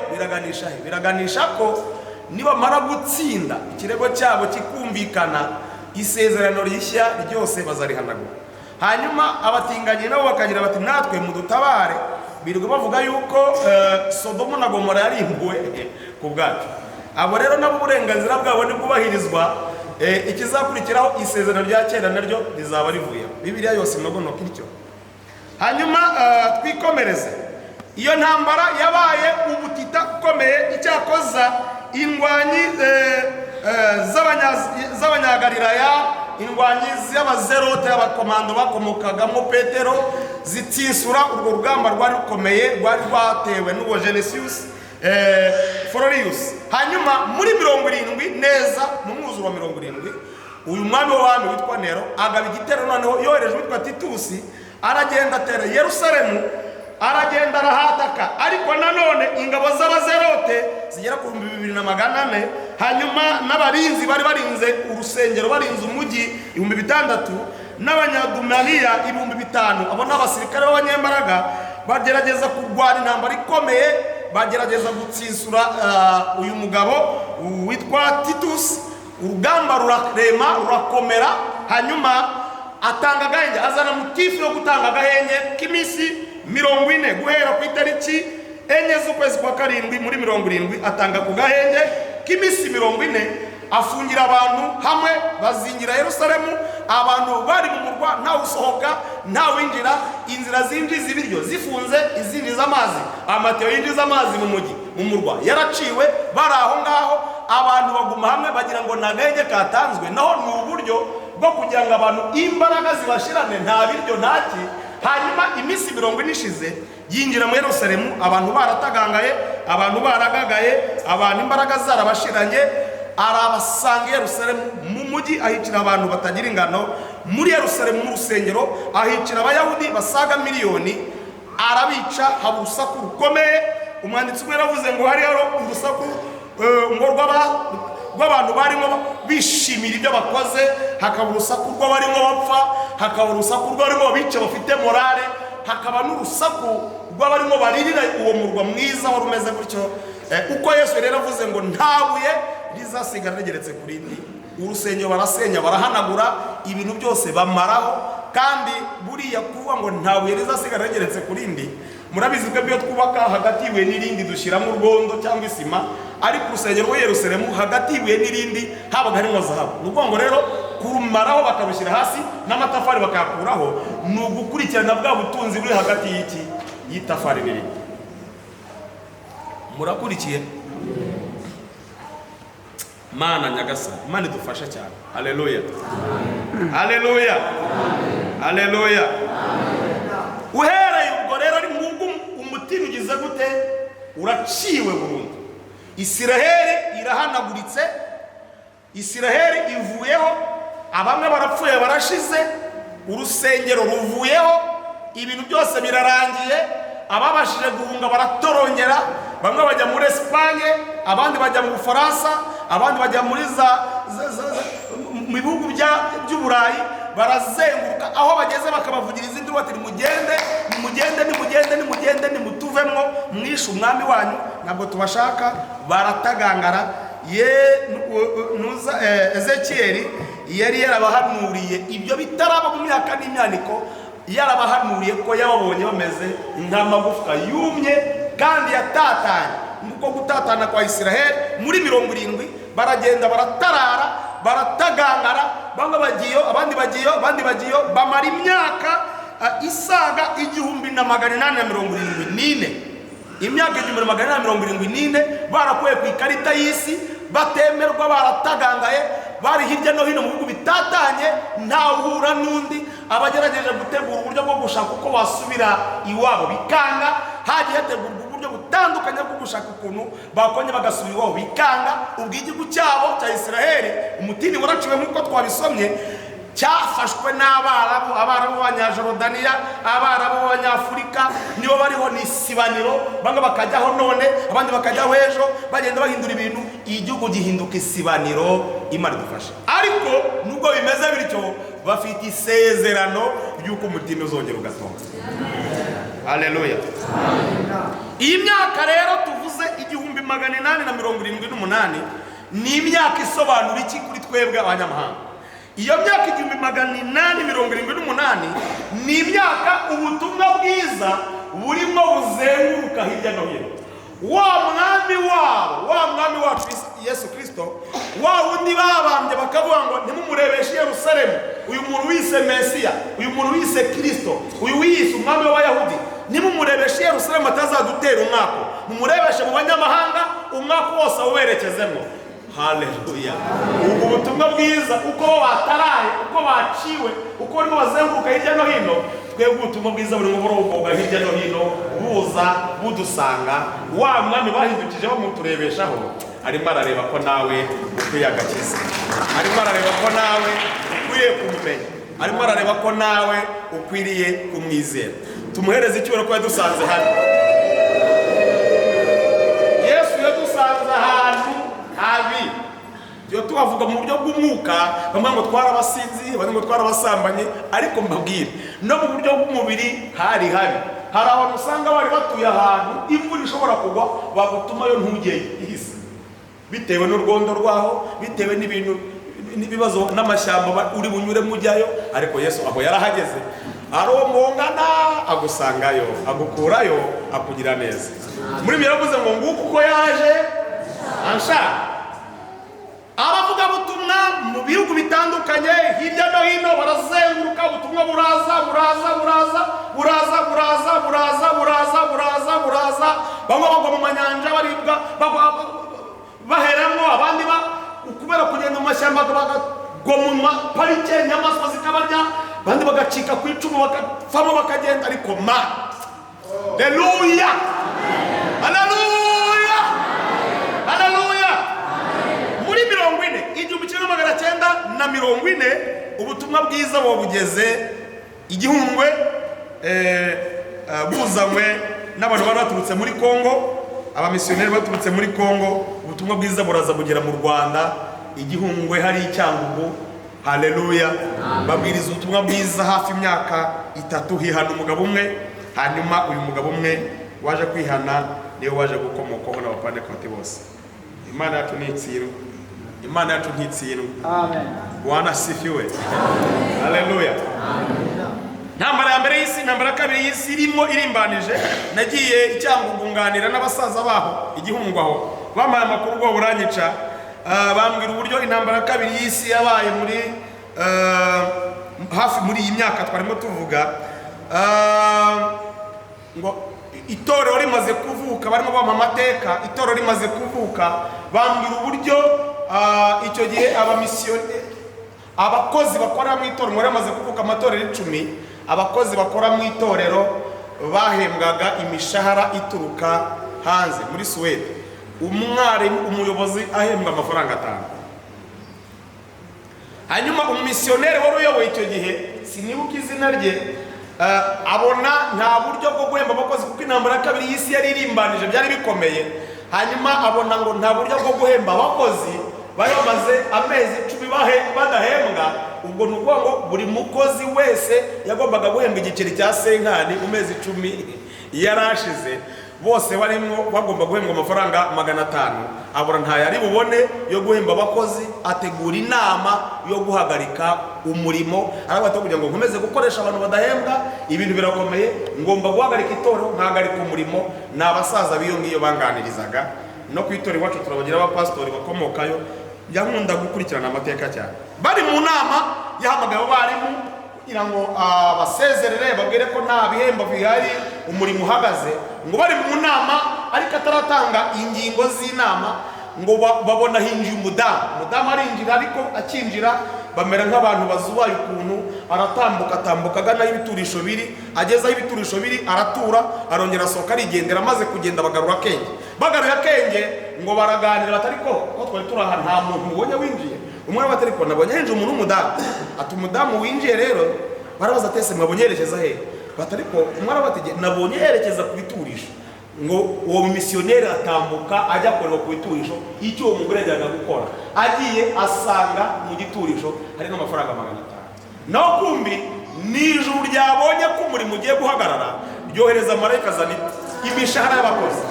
biraganisha ko nibamara gutsinda ikirego cyabo kikumvikana, isezerano rishya ryose bazarihanagura. Hanyuma abatinganyi nabo bakagira bati natwe mudutabare. Birirwa bavuga yuko Sodomu na Gomora yarimbuwe ku bwacu. Abo rero nabo uburenganzira bwabo ntibwubahirizwa. Ikizakurikiraho isezerano rya kera naryo rizaba rivuye. Bibiliya yose nogonoka ityo. Hanyuma twikomereze. Iyo ntambara yabaye ubutita ukomeye, icyakoza indwanyi z'abanyagalilaya indwanyi z'abazerote y'abakomando bakomokagamo Petero zitsisura urwo rugamba rwari rukomeye rwari rwatewe n'uwo Genesius Florius. Hanyuma muri 70 neza mu mwuzuro wa 70 uyu mwami w'abami witwa Nero agaba igitero, noneho yohereje witwa Titusi aragenda atera Yerusalemu, aragenda arahataka, ariko nanone ingabo z'abazerote zigera ku 2400, hanyuma n'abarinzi bari barinze urusengero barinze umujyi 6000 n'abanyadumaniya 5000. abo n'abasirikare b'abanyembaraga bagerageza kurwana intambara ikomeye, bagerageza gutsisura uyu mugabo witwa Titus. Urugamba rurarema rurakomera, hanyuma atanga agahenge, azana mutifu yo gutanga agahenge k'iminsi 40 guhera ku itariki 4 z'ukwezi kwa karindwi muri 70 atanga ku gahenge k'iminsi 40, afungira abantu hamwe, bazingira Yerusalemu. Abantu bari mu murwa nta usohoka nta winjira, inzira zinjiza ibiryo zifunze, izindi z'amazi, amatiyo yinjiza amazi mu mujyi mu murwa yaraciwe. Bari aho ngaho abantu baguma hamwe bagira ngo nagenge katanzwe, naho ni uburyo bwo kugira ngo abantu imbaraga zibashirane, nta biryo ntaki. Hanyuma iminsi 40 ishize yinjira mu Yerusalemu, abantu baratagangaye, abantu baragagaye, abantu imbaraga zarabashiranye, arabasanga Yerusalemu mu mujyi, ahicira abantu batagira ingano muri Yerusalemu mu rusengero, ahicira abayahudi basaga miliyoni, arabica, haba urusaku rukomeye. Umwanditsi umwe yaravuze ngo hari urusaku ngo rw'abantu barimo bishimira ibyo bakoze, hakaba urusaku rw'abarimo bapfa, hakaba urusaku rw'abarimo bica bafite morale, hakaba n'urusaku rw'abarimo baririra uwo murwa mwiza wari umeze gutyo. Uko Yesu rero avuze ngo ntabuye rizasigara rigeretse kuri indi, urusengero barasenya barahanagura, ibintu byose bamaraho. Kandi buriya kuvuga ngo ntabuye rizasigara rigeretse kuri indi, murabizi ko byo twubaka hagati y'ibuye n'irindi dushyiramo urwondo cyangwa isima, ariko urusengero rwa Yerusalemu hagati y'ibuye n'irindi habaga harimo zahabu. Ni ukuvuga ngo rero kurumaraho bakarushyira hasi n'amatafari bakayakuraho, ni ugukurikirana bwa butunzi buri hagati y'itafari n'irindi. Murakurikiye? Mana nyagasani, Imana idufasha cyane. Haleluya, haleluya, haleluya. Uhereye ubwo rero ari Mungu umutima ugize gute? Uraciwe burundu. Isiraheli irahanaguritse, Isiraheli ivuyeho, abamwe barapfuye barashize, urusengero ruvuyeho, ibintu byose birarangiye. Ababashije guhunga baratorongera, bamwe bajya muri Espagne, abandi bajya mu Bufaransa, abandi bajya muri mu bihugu by'Uburayi, barazenguruka. Aho bageze bakabavugiriza induru bati nimugende nimutuvemwo, mwishe umwami wanyu, ntabwo tubashaka. Baratagangara. Ezekiyeli yari yarabahanuriye ibyo bitaraba mu myaka n'imyaniko, yarabahanuriye ko yababonye bameze nk'amagufwa yumye kandi yatatanye. Nuko gutatana kwa Isiraheli muri 70 baragenda baratarara, baratagangara, bamwe bagiyo abandi bagiyo, bamara imyaka isaga 1874, imyaka 1874 barakuye ku ikarita y'isi, batemerwa, baratagangaye, bari hirya no hino mu bihugu bitatanye, ntawura n'undi. Abagerageje gutegura uburyo bwo gushaka uko basubira iwabo bikanga, hagiye hategurwa uburyo butandukanye bwo gushaka ukuntu bakonye bagasubira iwabo bikanga. Ubwo igihugu cyabo cya Isiraheli umutini waraciwe nk'uko twabisomye, cyafashwe n'Abarabu, Abarabu b'Abanyajorodaniya, Abarabu b'Abanyafurika, nibo bariho ni isibaniro. Bamwe bakajyaho none, abandi bakajyaho ejo, bagenda bahindura ibintu, igihugu gihinduka isibaniro. Imana idufashe. Ariko nubwo bimeze bityo, bafite isezerano ry'uko umutima uzongera ugatonda. Haleluya. Iyi myaka rero tuvuze 1878 ni imyaka isobanura iki kuri twebwe abanyamahanga? Iyo myaka 1878 ni imyaka ubutumwa bwiza burimo buzenguruka hirya no hino. Wa mwami wacu Yesu Kristo, wa wundi babambye bakavuga ngo ntimumurebeshe Yerusalemu, uyu muntu wise Mesiya, uyu muntu wise Kristo, uyu wise umwami w'Abayahudi, ntimumurebeshe Yerusalemu atazadutera umwaka, mumurebeshe mu banyamahanga umwaka wose uberekezemo. haleluya. Ubu butumwa bwiza uko bataraye, uko baciwe, uko barimo bazenguruka hirya no hino, twebwe ubutumwa bwiza burimo burogoga hirya no hino buza budusanga. Wa mwami bahindukije bamuturebeshaho arimo arareba ko nawe ukwiye agakiza, arimo arareba ko nawe ukwiye kumumenya, arimo arareba ko nawe ukwiriye kumwizera. Tumuhereze icyubahiro ko yadusanze hano. Yesu yadusanze ahantu habi. Iyo tuhavuga mu buryo bw'umwuka, bamwe ngo twarabasinzi, abandi ngo twarabasambanye, ariko mbabwire no mu buryo bw'umubiri hari habi. Hari abantu usanga bari batuye ahantu imvura ishobora kugwa bagutuma yo ntugeye ihise, bitewe n'urwondo rwaho, bitewe n'ibintu n'ibibazo n'amashyamba uri bunyure mujyayo. Ariko Yesu aho yarahageze, aromongana agusangayo, agukurayo, akugira neza. Muri biravuze ngo nguko uko yaje anshaka. Abavuga butumwa mu bihugu bitandukanye hirya no hino barazenguruka, ubutumwa buraza, bamwe bagwa mu manyanja baribwa baheramo, abandi kubera kugenda mu mashyamba bagwa mu parike inyamaswa zikabarya, abandi bagacika ku icumu bakavamo bakagenda. Ariko haleluya, haleluya, haleluya. Muri 1940 ubutumwa bwiza bugeze Igihungwe, buzanywe n'abantu bari baturutse muri Kongo, abamisiyoneri baturutse muri Kongo. Ubutumwa bwiza buraza bugera mu Rwanda, Igihungwe hari Icyangugu. Haleluya. Babwiriza ubutumwa bwiza hafi imyaka 3, hihana umugabo umwe. Hanyuma uyu mugabo umwe waje kwihana niwe waje gukomokaho n'abapantekote bose. Imana yacu nitsiro, Imana yacu ntitsiro. Amen. Bwana asifiwe. Haleluya. Ntambara ya mbere y'isi, ntambara ya kabiri y'isi irimo irimbanije. Nagiye Icyangugu nganira n'abasaza baho Igihungwe aho, bamaye amakuru ngo buranyica. Bambwira uburyo intambara ya kabiri y'isi yabaye muri hafi muri iyi myaka twarimo tuvuga. Ngo itorero rimaze kuvuka, barimo bama amateka, itorero rimaze kuvuka. Bambwira uburyo icyo gihe abamisiyoneri, abakozi bakora mu itorero bamaze kuvuka amatorero 10, abakozi bakora mu itorero bahembwaga imishahara ituruka hanze muri Suwede. Umwarimu, umuyobozi ahembwa amafaranga 5. Hanyuma umumisiyoneri wari uyoboye icyo gihe, sinibuka izina rye, abona nta buryo bwo guhemba abakozi kuko intambara ya kabiri y'isi yari irimbanije, byari bikomeye. Hanyuma abona ngo nta buryo bwo guhemba abakozi, bari bamaze amezi 10 badahembwa. Ubwo nuko ngo buri mukozi wese yagombaga guhembwa igiceri cya senkani mu mezi 10 yarashize. Bose barimo bagomba guhembwa amafaranga 500. Abura nta yari bubone yo guhemba abakozi, ategura inama yo guhagarika umurimo. Arabata kugira ngo nkomeze gukoresha abantu badahembwa, ibintu birakomeye, ngomba guhagarika itorero, nkahagarika umurimo. N'abasaza biyo ngiyo banganirizaga. No ku itorero iwacu turabagira abapastori bakomokayo, yankunda gukurikirana amateka cyane. Bari mu nama yahamagaye abarimu kugira ngo basezerere babwire ko nta bihembo bihari, umurimo uhagaze. Ngo bari mu nama ariko ataratanga ingingo z'inama, ngo babona hinjiye umudamu arinjira, ariko akinjira bamera nk'abantu bazubaye ukuntu. Aratambuka agana ibiturisho biri, ageze aho ibiturisho biri aratura, arongera asohoka arigendera. Amaze kugenda bagarura akenge, bagaruye akenge ngo baraganira batari ko twari turaha nta muntu ubonye winjiye. Umwe batari ko nabonye hinjiye umuntu w'umudamu. Ati umudamu winjiye rero, barabaza atese mwabonye yerekeza he? Batari ko umwe arabategeye nabonye yerekeza ku biturisho. Ngo uwo misiyoneri atambuka ajya korera ku biturisho icyo uwo mugore yajyaga gukora. Agiye asanga mu giturisho hari n'amafaranga 500. Naho kumbi n'ijuru ryabonye ko umurimo ugiye guhagarara, ryohereza marayika azana imishahara y'abakozi.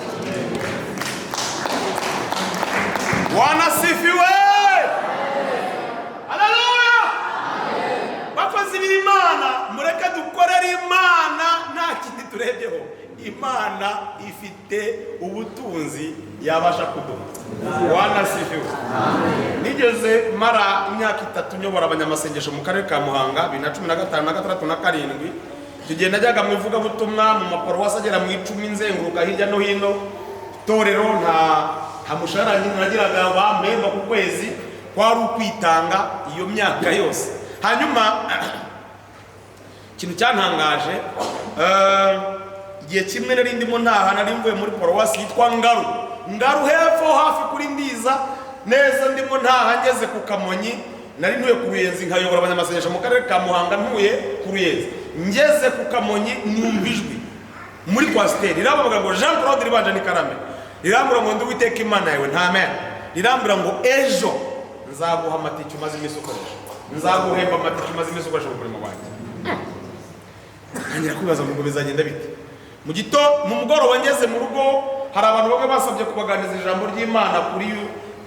Wanasifiwe. Haleluya. Bakozi b'Imana, mureke dukorere Imana, nta kindi turebyeho. Imana ifite ubutunzi yabasha kuduha. Wanasifiwe. Nigeze mara imyaka 3 nyobora abanyamasengesho mu karere ka Muhanga 2015 na 2016 na 7. Tugiye najyaga mu ivuga butumwa mu maparuwasi agera mu 10 nzenguruka hirya no hino. Torero nta mushahara nagiraga bampemba ku kwezi, kwari ukwitanga iyo myaka yose. Hanyuma ikintu cyantangaje, igihe kimwe nari ndimo ntaha, nari mvuye muri paruwasi yitwa Ngaru hepfo hafi kuri Ndiza neza, ndimo ntaha ngeze ku Kamonyi, nari ntuye ku Ruyenzi nkayobora abanyamasengesho mu karere ka Muhanga, ntuye ku Ruyenzi. Ngeze ku Kamonyi numva ijwi muri kwasiteri riravuga ngo Jean Claude Ribanja ni Karame, rirambura ngo ndi Uwiteka Imana yawe nta amen, rirambura ngo ejo nzaguha amatike umaze iminsi ukoresha, nzaguhemba amatike umaze iminsi ukoresha mu murimo wanjye. Ntangira kwibaza ngo bizagenda bite. Mu mugoroba ngeze mu rugo, hari abantu bamwe basabye kubaganiza ijambo ry'Imana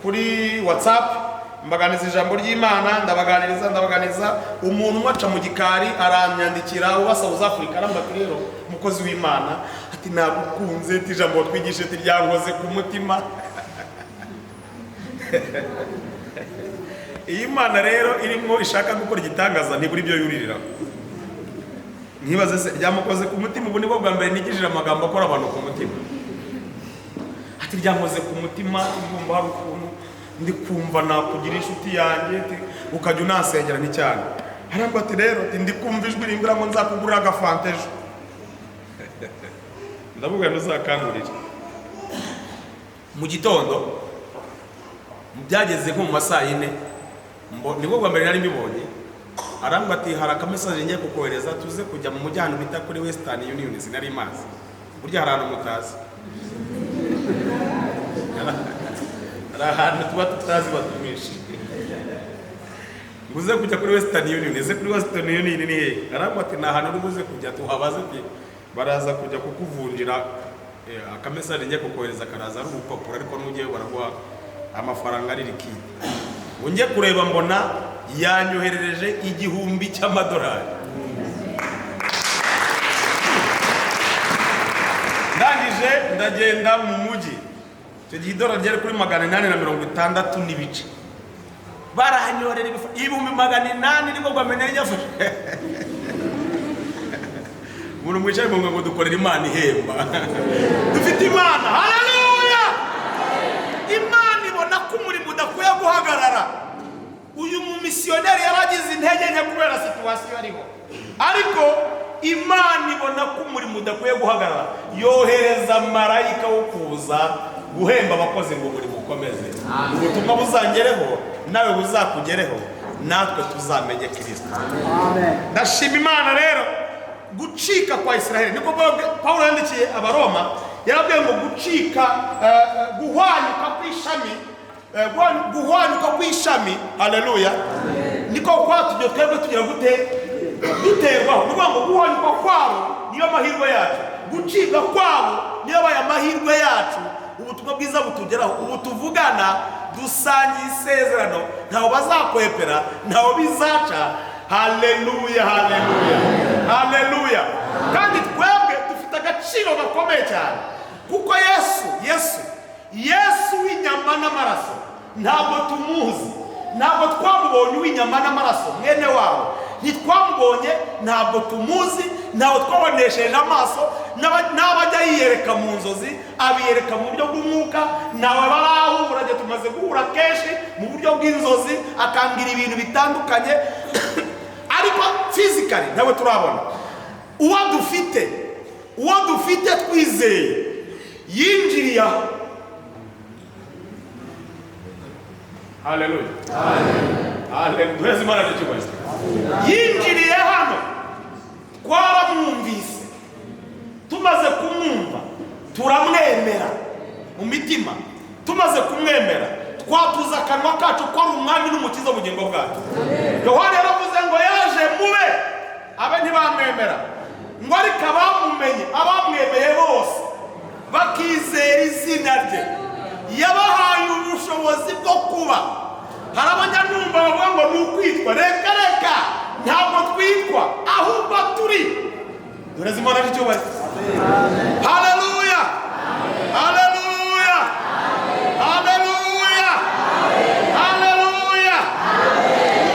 kuri WhatsApp, mbaganiza ijambo ry'Imana, ndabaganiza. Umuntu waca mu gikari aranyandikira uba South Africa, arambwira rero mukozi w'Imana, ati nagukunze, ati ijambo twigishe ryankoze ku mutima. Iyi Imana rero irimo ishaka gukora igitangaza ntiburi byo yuririraho. Nkibaze se ryamukoze ku mutima, ubu nibwo bwa mbere nigishije amagambo akora abantu ku mutima. Ati ryankoze ku mutima, ngumva hari ukuntu ndi kumva nakugira inshuti yanjye, ukajya unansengera ni cyane. Arambwira ati rero ndi kumva ijwi rimbwira ngo nzakugurira agafanta ejo. Ndamubwira ntuzakangurire. Mu gitondo byageze nko mu masaa 4, nibwo bwa mbere nari mbibonye. Arambwira ati hari akamesaje ngiye kukohereza, tuze kujya mu mujyano bita kuri Western Union, sinari mazi. Burya hari ahantu mutazi. Ahantu tuba tutazi batumisha. Nguze kujya kuri Western Union, ese kuri Western Union ni he? Arambwira ati na ahantu nguze kujya, tuhabaze ati baraza kujya kukuvunjira akamesaje ngiye kukohereza, karaza ari urupapuro, ariko n'ugiye baraguha amafaranga ari likide. Ungiye kureba mbona yanyoherereje $1000. Ndangije ndagenda mu mujyi, icyo gihe idolari ryari kuri 860 n'ibice. Baranyorera $800 nibwo bwamenye yafashe. Umuntu mwicaye ngo dukorera Imana ihemba. Dufite Imana, haleluya! Imana ibona ko umurimo udakwiye guhagarara. Uyu mumisiyoneri yaragize intege nke kubera situasiyo ariho, ariko Imana ibona ko umurimo udakwiye guhagarara, yohereza marayika wo kuza guhemba abakozi ngo umurimo ukomeze. Ubutumwa buzangereho, nawe buzakugereho, natwe tuzamenye Kristo. Ndashima Imana rero gucika kwa Israeli. Niko Paulo yandikiye Abaroma, yarabwiye ngo gucika, guhwanyuka kw'ishami, guhwanyuka kw'ishami, haleluya, niko kwatubyo twebwe tugira duterwaho. Nuvuga ngo guhwanyuka kwabo niyo mahirwe yacu, gucika kwabo niyo baya mahirwe yacu. Ubutumwa bwiza butugeraho, ubu tuvugana dusangiye isezerano, ntaho bazakwepera, ntaho bizaca. Haleluya, haleluya, haleluya. Kandi twebwe dufite agaciro gakomeye cyane, kuko Yesu w'inyama n'amaraso ntabwo tumuzi, ntabwo twamubonye w'inyama n'amaraso, mwene wabo ntitwamubonye, ntabwo tumuzi, ntabwo twabonesheje amaso, n'abajya yiyereka mu nzozi abiyereka mu buryo bw'umwuka. Nawe barahura, tumaze guhura kenshi mu buryo bw'inzozi, akambwira ibintu bitandukanye, ariko physically ntabwo turabona. Uwo dufite twizeye yinjiriye aho. Haleluya, haleluya, Imana icyubahiro. Yinjiriye hano, twaramwumvise, tumaze kumwumva turamwemera mu mitima. Tumaze kumwemera twatuza akanwa kacu ko ari umwami n'umukiza w'ubugingo bwacu. Yohana yaravuze ngo yaje mube, abe ntibamwemera, ngo ariko abamumenye, abamwemeye bose bakizera izina rye, yabahaye ubushobozi bwo kuba. Hari abanyanumva bavuga ngo ni ukwitwa. Reka ntabwo twitwa, ahubwo turi. Dore Imana icyubahiro. Haleluya, haleluya, haleluya, haleluya.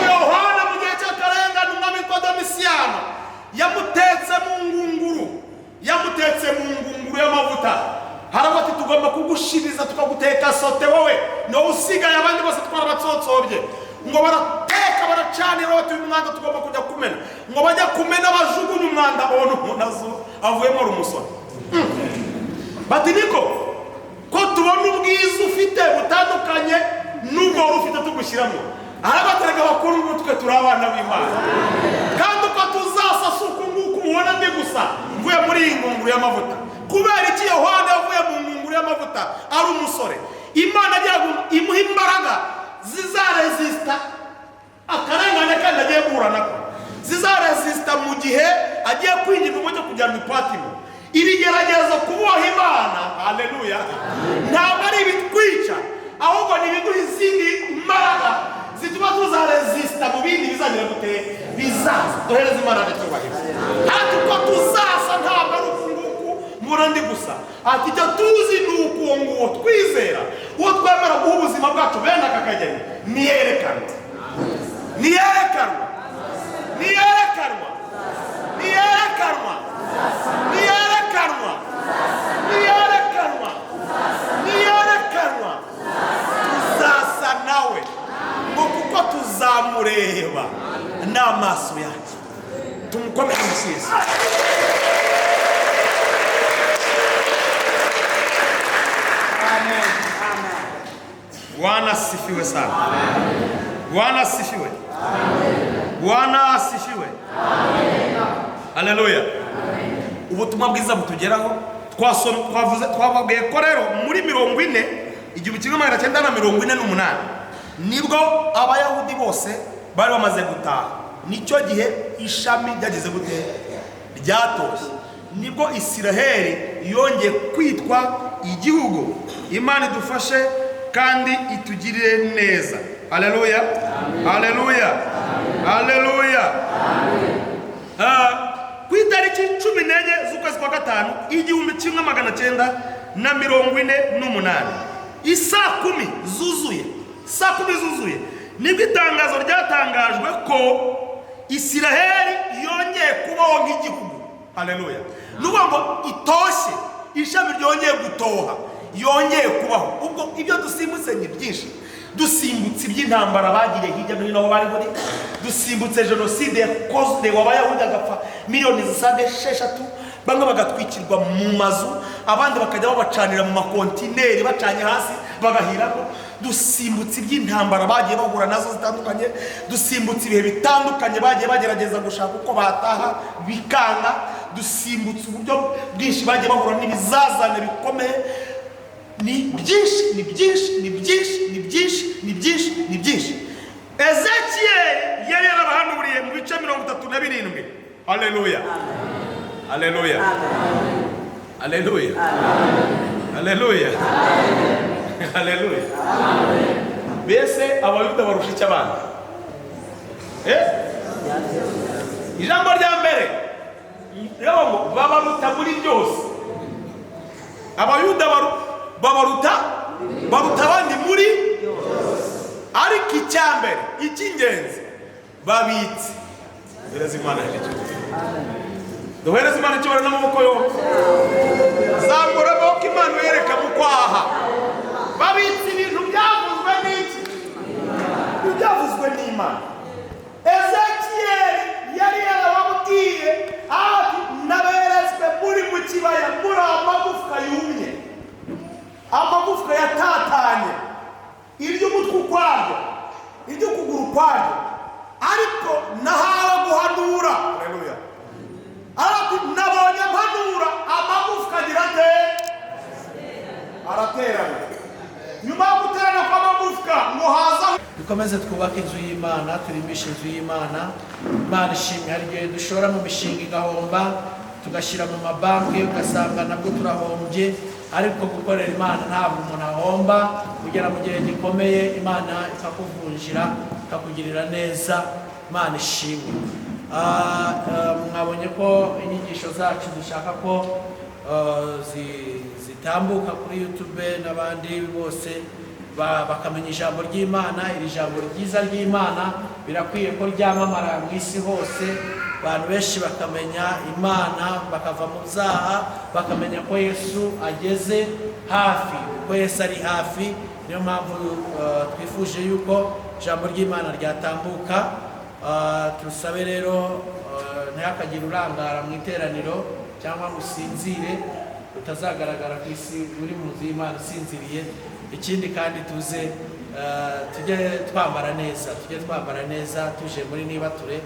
Yohana mu gihe cy'akarengane, umwami Kodamisiyano yamutetse mu ngunguru y'amavuta. Haravuga ati tugomba kugushiriza, tukaguteka sote bye ngo barateka baracanira batuye umwanda tugomba kujya kumena ngo bajya kumena bajugunye umwanda abona umuntu avuyemo ari umusore bati niko ko tubona ubwiza ufite butandukanye n'ubwo wari ufite tugushyiramo arabaterega bakuru n'utwe turi abana b'Imana kandi uko tuzasasa uku nguku mubona ndi gusa mvuye muri iyi ngunguru y'amavuta kubera iki Yohana yavuye mu ngunguru y'amavuta ari umusore Imana agira ngo imuhe imbaraga zizaresista akarengane kandi agiye guhura nako zizaresista mu gihe agiye kwinjira mu cyo kujya mu Patimo ibigerageza kubaha Imana haleluya ntabwo ari ibitwica ahubwo ni ibiduha izindi mbaraga zituma tuzaresista mu bindi bizagira gute bizaza duhereze Imana cyubahiro ati ko tuzasa ntabwo ari ukunguku mubona ndi gusa ati icyo tuzi ni uko nguwo twizera uwo twemera guha ubuzima bwacu bene aka kageni niyerekanwa niyerekanwa niyerekanwa niyerekanwa niyerekanwa niyerekanwa niyerekanwa tuzasa nawe ngo kuko tuzamureba n'amaso yacu tumukomere amusize Bwana asifiwe sana. Bwana asifiwe. Bwana asifiwe. Haleluya. Ubutumwa bwiza butugeraho twababwiye ko rero muri 40 1948 nibwo abayahudi bose bari bamaze gutaha nicyo gihe ishami ryageze gute ryatoshye nibwo Isiraheli yongeye kwitwa igihugu Imana idufashe kandi itugirire neza haleluya haleluya haleluya ku itariki 14 z'ukwezi kwa gatanu 1948 isaa 10 zuzuye nibwo itangazo ryatangajwe ko Isiraheli yongeye kubaho nk'igihugu haleluya n'ubwo itoshye ishami ryongeye gutoha yongeye kubaho ubwo ibyo dusimbutse ni byinshi dusimbutse iby'intambara bagiriye hirya no hino aho bari buri dusimbutse jenoside yakozwe w'abayahudi agapfa miliyoni zisaga 6 bamwe bagatwikirwa mu mazu abandi bakajya babacanira mu makontineri bacanye hasi bagahiramo dusimbutse iby'intambara bagiye bahura nazo zitandukanye dusimbutse ibihe bitandukanye bagiye bagerageza gushaka uko bataha bikanga dusimbutse uburyo bwinshi bagiye bahura n'ibizazane bikomeye ni byinshi Ezekiel yari yarabahanuriye mu bice 37 haleluya haleluya haleluya haleluya haleluya bese abayuda barusha icyo abandi ijambo rya mbere rero babaruta muri byose abayuda babaruta abandi muri ariko icyambere icy'ingenzi babitse duhereze Imana icyubahiro n'amaboko yose zamura amaboko Imana yereka mu kwaha babitse ibintu byavuzwe n'iki byavuzwe n'Imana Ezekiel yari yarababwiye ati naberetswe muri mu kibaya muri amagufwa yumye amagufwa yatatanye iry'umutwe ukwaryo iry'ukuguru kwaryo ariko nahawe guhanura haleluya ariko nabonye mpanura amagufwa agira ate araterana nyuma yo guterana kw'amagufwa ngo haza dukomeze twubake inzu y'Imana turimbishe inzu y'Imana Imana ishimwe hari igihe dushora mu mishinga igahomba tugashyira mu mabanki ugasanga nabwo turahombye ariko gukorera Imana ntabwo umuntu ahomba kugera mu gihe gikomeye Imana ikakuvunjira ikakugirira neza Imana ishimwe mwabonye ko inyigisho zacu dushaka ko zitambuka kuri YouTube n'abandi bose bakamenya ijambo ry'Imana iri jambo ryiza ry'Imana birakwiye ko ryamamara mu isi hose abantu benshi bakamenya Imana bakava mu byaha bakamenya ko Yesu ageze hafi ko Yesu ari hafi niyo mpamvu twifuje yuko ijambo ry'Imana ryatambuka. Tusabe rero ntihakagire urangara mu iteraniro cyangwa ngo usinzire, utazagaragara ku isi uri mu nzu y'Imana usinziriye. Ikindi kandi tuze tujye twambara neza tuje muri Nibature.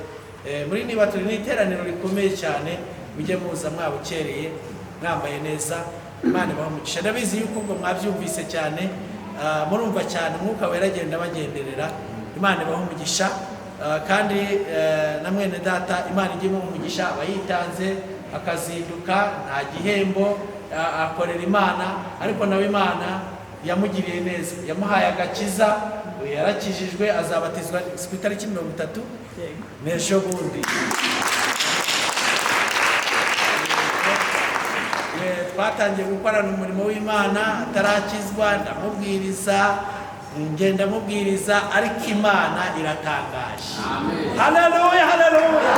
Muri Nibature ni iteraniro rikomeye cyane, mujye muza mwabukereye mwambaye neza. Imana ibahe umugisha. Ndabizi yuko ubwo mwabyumvise cyane, murumva cyane Umwuka Wera agenda bagenderera. Imana ibahe umugisha. Kandi na mwene data Imana ijye imuha umugisha, abayitanze akazinduka nta gihembo, akorera Imana, ariko nawe Imana yamugiriye neza, yamuhaye agakiza, yarakijijwe, azabatizwa ku itariki 30 n'ejo bundi. Twatangiye gukorana umurimo w'Imana, atarakizwa ngenda mubwiriza, ariko Imana iratangaje. Haleluya, haleluya.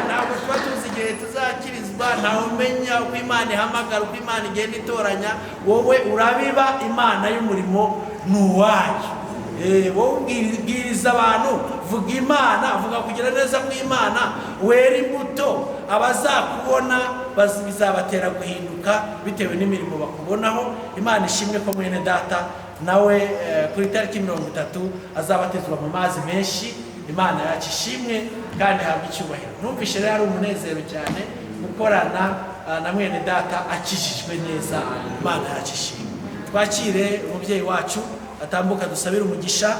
Ntabwo tuba tuzi igihe tuzakirizwa, ntawe umenya uko Imana ihamagara, uko Imana igenda itoranya. Wowe urabiba, Imana y'umurimo ni uwayo. Wowe ubwiriza abantu, vuga Imana, vuga kugira neza kw'Imana, wera imbuto, abazakubona bizabatera guhinduka bitewe n'imirimo bakubonaho. Imana ishimwe ko mwene data nawe kuri tariki 30 azabatizwa mu mazi menshi. Imana yacu ishimwe kandi habwa icyubahiro. Numvishe rero ari umunezero cyane gukorana na mwene data akijijwe neza. Imana yacu ishimwe. Twakire umubyeyi wacu atambuka dusabira umugisha.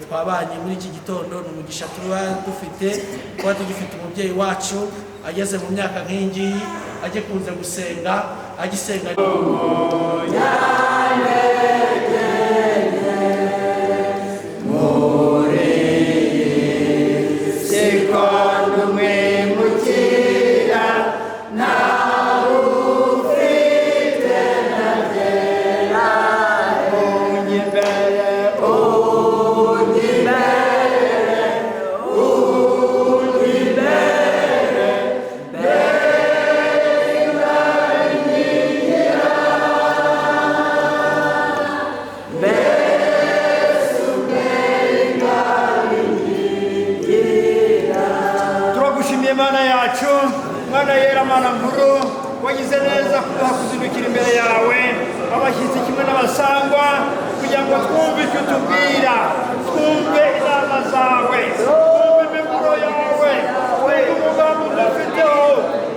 Twabanye muri iki gitondo, n'umugisha tuba dufite kuba tugifite umubyeyi wacu ageze mu myaka nk'ingiyi, ajye kunze gusenga, agisenga Mana yera, Mana nkuru, wagize neza kuduha kuzindukira imbere yawe, abashyitsi kimwe n'abasangwa, kugira ngo twumve icyo tubwira, twumve inama zawe, twumve imiburo yawe, twumve umugambi udufiteho,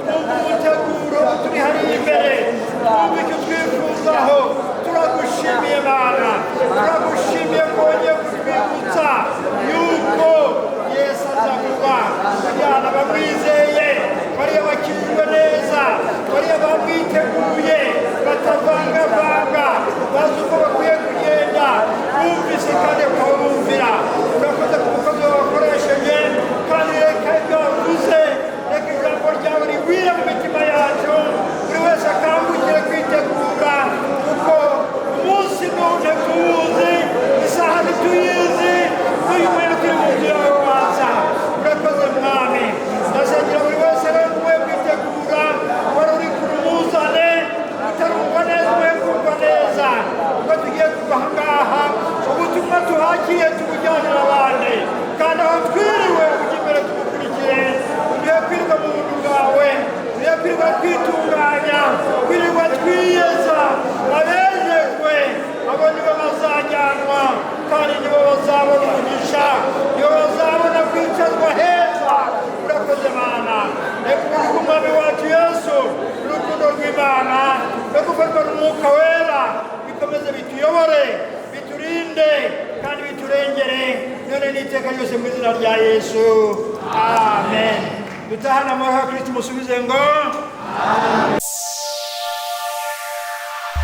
twumve umuteguro turi hariya imbere, twumve icyo twifuzaho. Turagushimiye Mana, turagushimiye ko wongeye kutwibutsa yuko Yesu azakuba kujyana abamwizeye, bariya bakijwe neza, bariya bamwiteguye, batavangavanga, bazi uko bakwiye kugenda, bumvise kandi bakabumvira. Urakoze ku mukozi wabakoresheje, kandi reka ibyo wavuze, reka ijambo ryawe rigwire mu mitima yacu, buri wese akangukire kwitegura, kuko umunsi none tuwuzi, isaha ntituyizi, n'uyu mwene turi mu nzu yawe waza. Urakoze Mwami, ndasengera buri wese rero uwe kwitegura, wari uri kurumuzane, utarumva neza uwe kumva neza, ubwo tugiye kuva aha ngaha, ubutumwa tuhakiriye tubujyanira abandi, kandi aho twiriwe ujya imbere tugukurikire. Tugiye kwirirwa mu buntu bwawe, tugiye kwirirwa twitunganya, kwirirwa twiyeza, abejejwe abo nibo bazajyanwa, kandi nibo bazabona umugisha, nibo bazabona kwicazwa heza. Urakoze Mana, reka umwami wacu Yesu, urukundo rw'Imana no gufatwa n'Umwuka Wera bikomeze bituyobore, biturinde kandi biturengere, none n'iteka ryose mu izina rya Yesu, amen. Dutahane amahoro ya Kristo, musubize ngo amen.